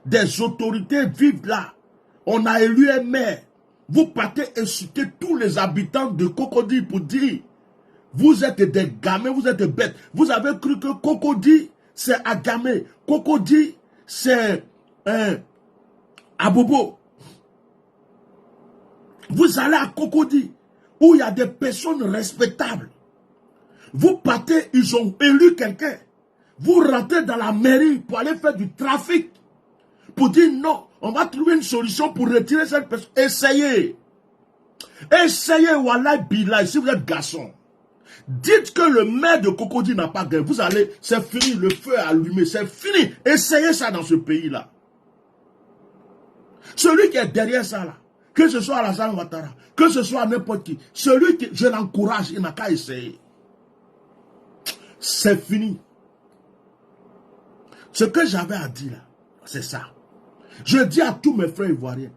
des autorités vivent là. On a élu un maire. Vous partez insulter tous les habitants de Cocody pour dire, vous êtes des gamins, vous êtes bêtes. Vous avez cru que Cocody, c'est Agamé. Cocody, c'est Abobo. Vous allez à Cocody, où il y a des personnes respectables. Vous partez, ils ont élu quelqu'un. Vous rentrez dans la mairie pour aller faire du trafic. Pour dire non, on va trouver une solution pour retirer cette personne. Essayez. Essayez, Wallah Billah, si vous êtes garçon. Dites que le maire de Cocody n'a pas gagné. Vous allez, c'est fini, le feu est allumé, c'est fini. Essayez ça dans ce pays-là. Celui qui est derrière ça là, que ce soit Alassane Ouattara, que ce soit n'importe qui, celui qui, je l'encourage, il n'a qu'à essayer. C'est fini. Ce que j'avais à dire là, c'est ça. Je dis à tous mes frères ivoiriens,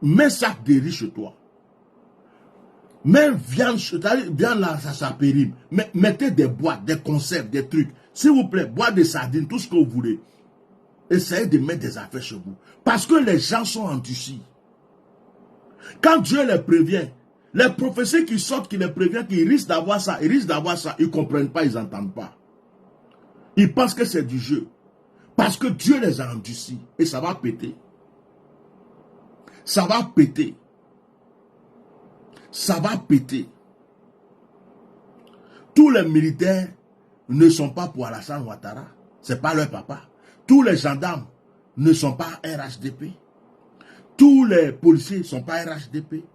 mets sac de riz chez toi. Mets viande là, ça périme. Mettez des boîtes, des conserves, des trucs. S'il vous plaît, boîte de sardines, tout ce que vous voulez. Essayez de mettre des affaires chez vous. Parce que les gens sont endurcis. Quand Dieu les prévient, les prophéties qui sortent, qui les préviennent, qu'ils risquent d'avoir ça, ils ne comprennent pas, ils n'entendent pas. Ils pensent que c'est du jeu. Parce que Dieu les a endurcis. Et ça va péter. Ça va péter. Ça va péter. Tous les militaires ne sont pas pour Alassane Ouattara. Ce n'est pas leur papa. Tous les gendarmes ne sont pas RHDP. Tous les policiers ne sont pas RHDP.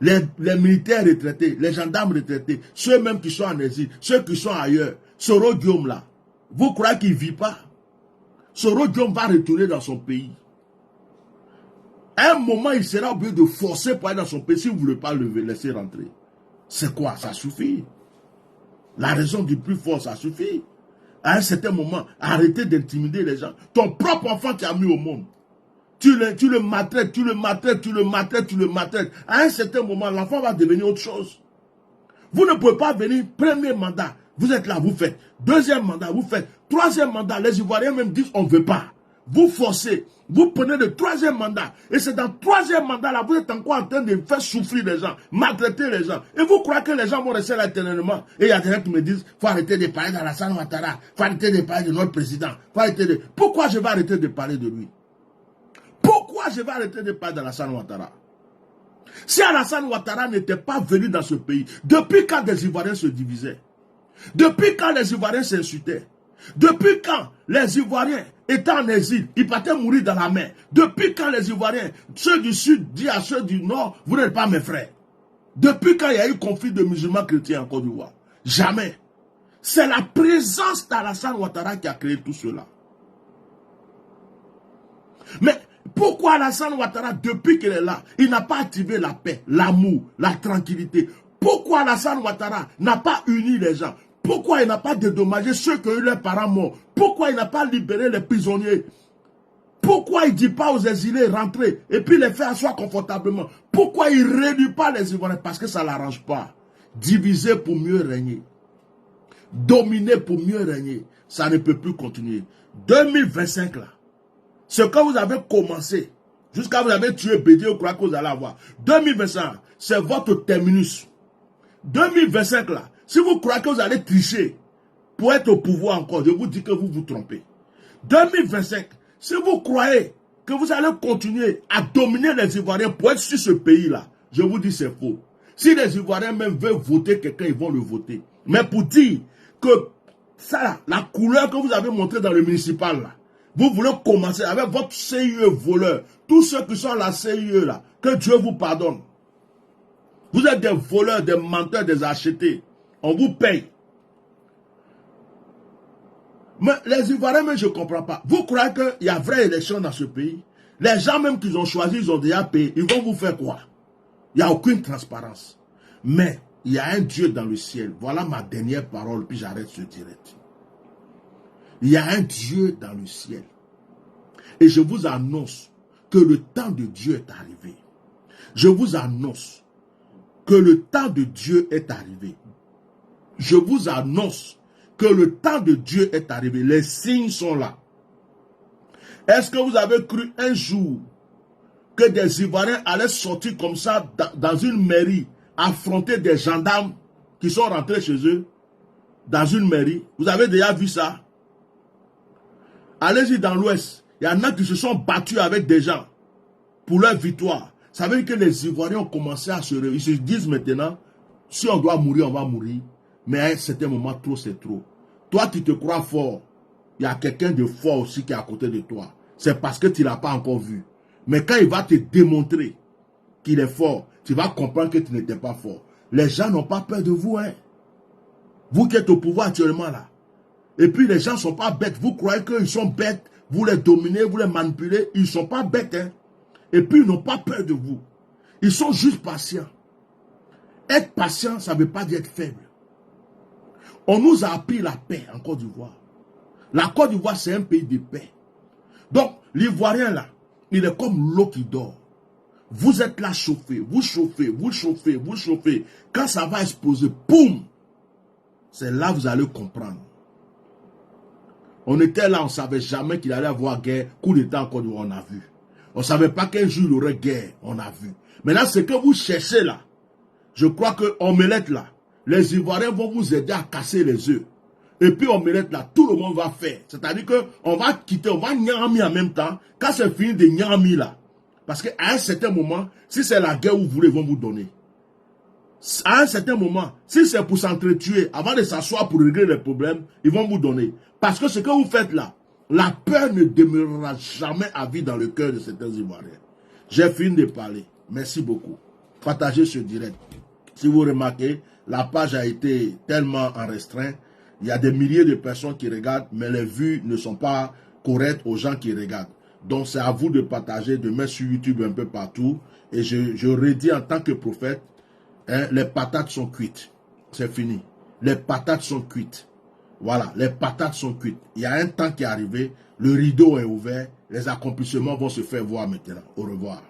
Les militaires retraités, les gendarmes retraités, ceux même qui sont en exil, ceux qui sont ailleurs, ce Guillaume là, vous croyez qu'il ne vit pas? Ce Guillaume va retourner dans son pays. À un moment, il sera obligé de forcer pour aller dans son pays si vous ne voulez pas le laisser rentrer. C'est quoi? Ça suffit. La raison du plus fort, ça suffit. À un certain moment, arrêtez d'intimider les gens. Ton propre enfant qui a mis au monde. Tu le maltraites, tu le maltraites, tu le maltraites, tu le maltraites. À un certain moment, l'enfant va devenir autre chose. Vous ne pouvez pas venir, premier mandat, vous êtes là, vous faites. Deuxième mandat, vous faites. Troisième mandat, les Ivoiriens même disent on ne veut pas. Vous forcez, vous prenez le troisième mandat. Et c'est dans le troisième mandat là, vous êtes encore en train de faire souffrir les gens, maltraiter les gens. Et vous croyez que les gens vont rester là éternellement. Et il y a des gens qui me disent, il faut arrêter de parler d'Alassane Ouattara, il faut arrêter de parler de notre président. Faut arrêter de... Pourquoi je vais arrêter de parler de lui? Pourquoi je vais arrêter de parler d'Alassane Ouattara? Si Alassane Ouattara n'était pas venu dans ce pays, depuis quand les Ivoiriens se divisaient? Depuis quand les Ivoiriens s'insultaient? Depuis quand les Ivoiriens étaient en exil, ils partaient mourir dans la mer? Depuis quand les Ivoiriens, ceux du sud disent à ceux du nord, vous n'êtes pas mes frères? Depuis quand il y a eu conflit de musulmans chrétiens en Côte d'Ivoire? Jamais. C'est la présence d'Alassane Ouattara qui a créé tout cela. Mais pourquoi Alassane Ouattara, depuis qu'il est là, il n'a pas activé la paix, l'amour, la tranquillité? Pourquoi Alassane Ouattara n'a pas uni les gens? Pourquoi il n'a pas dédommagé ceux qui ont eu leurs parents morts? Pourquoi il n'a pas libéré les prisonniers? Pourquoi il ne dit pas aux exilés rentrer et puis les faire asseoir confortablement? Pourquoi il ne réduit pas les Ivoiriens? Parce que ça ne l'arrange pas. Diviser pour mieux régner. Dominer pour mieux régner. Ça ne peut plus continuer. 2025 là. Ce que vous avez commencé, jusqu'à vous avez tué Bédié, vous croyez que vous allez avoir. 2025, c'est votre terminus. 2025 là, si vous croyez que vous allez tricher pour être au pouvoir encore, je vous dis que vous vous trompez. 2025, si vous croyez que vous allez continuer à dominer les Ivoiriens pour être sur ce pays-là, je vous dis c'est faux. Si les Ivoiriens même veulent voter quelqu'un, ils vont le voter. Mais pour dire que ça là, la couleur que vous avez montrée dans le municipal là, vous voulez commencer avec votre CIE voleur. Tous ceux qui sont à la CIE là, que Dieu vous pardonne. Vous êtes des voleurs, des menteurs, des achetés. On vous paye. Mais les Ivoiriens, même je ne comprends pas. Vous croyez qu'il y a vraie élection dans ce pays? Les gens même qu'ils ont choisi, ils ont déjà payé. Ils vont vous faire quoi? Il n'y a aucune transparence. Mais il y a un Dieu dans le ciel. Voilà ma dernière parole, puis j'arrête ce direct. Il y a un Dieu dans le ciel. Et je vous annonce que le temps de Dieu est arrivé. Je vous annonce que le temps de Dieu est arrivé. Je vous annonce que le temps de Dieu est arrivé. Les signes sont là. Est-ce que vous avez cru un jour que des Ivoiriens allaient sortir comme ça dans une mairie, affronter des gendarmes qui sont rentrés chez eux dans une mairie? Vous avez déjà vu ça? Allez-y dans l'Ouest. Il y en a qui se sont battus avec des gens pour leur victoire. Ça veut dire que les Ivoiriens ont commencé à se réveiller. Ils se disent maintenant, si on doit mourir, on va mourir. Mais à un certain moment, trop, c'est trop. Toi, tu te crois fort. Il y a quelqu'un de fort aussi qui est à côté de toi. C'est parce que tu ne l'as pas encore vu. Mais quand il va te démontrer qu'il est fort, tu vas comprendre que tu n'étais pas fort. Les gens n'ont pas peur de vous, hein. Vous qui êtes au pouvoir actuellement là. Et puis les gens ne sont pas bêtes. Vous croyez qu'ils sont bêtes, vous les dominez, vous les manipulez. Ils ne sont pas bêtes, hein. Et puis ils n'ont pas peur de vous. Ils sont juste patients. Être patient, ça ne veut pas dire être faible. On nous a appris la paix en Côte d'Ivoire. La Côte d'Ivoire, c'est un pays de paix. Donc, l'Ivoirien là, il est comme l'eau qui dort. Vous êtes là chauffé, vous chauffez, vous chauffez, vous chauffez. Quand ça va exploser, boum! C'est là que vous allez comprendre. On était là, on ne savait jamais qu'il allait avoir guerre, coup d'État en Côte d'Ivoire, on a vu. On ne savait pas qu'un jour il y aurait guerre, on a vu. Maintenant, ce que vous cherchez là, je crois que Omelette là, les Ivoiriens vont vous aider à casser les œufs. Et puis Omelette là, tout le monde va faire. C'est-à-dire qu'on va quitter, on va nyami en même temps, quand c'est fini de nyami là. Parce qu'à un certain moment, si c'est la guerre que vous voulez, ils vont vous donner. À un certain moment, si c'est pour s'entretuer, avant de s'asseoir pour régler les problèmes, ils vont vous donner. Parce que ce que vous faites là, la peur ne demeurera jamais à vie dans le cœur de certains Ivoiriens. J'ai fini de parler. Merci beaucoup. Partagez ce direct. Si vous remarquez, la page a été tellement en restreint. Il y a des milliers de personnes qui regardent, mais les vues ne sont pas correctes aux gens qui regardent. Donc c'est à vous de partager, de mettre sur YouTube un peu partout. Et je redis en tant que prophète, hein, les patates sont cuites. C'est fini. les patates sont cuites. Voilà, les patates sont cuites. Il y a un temps qui est arrivé, le rideau est ouvert, les accomplissements vont se faire voir maintenant. Au revoir.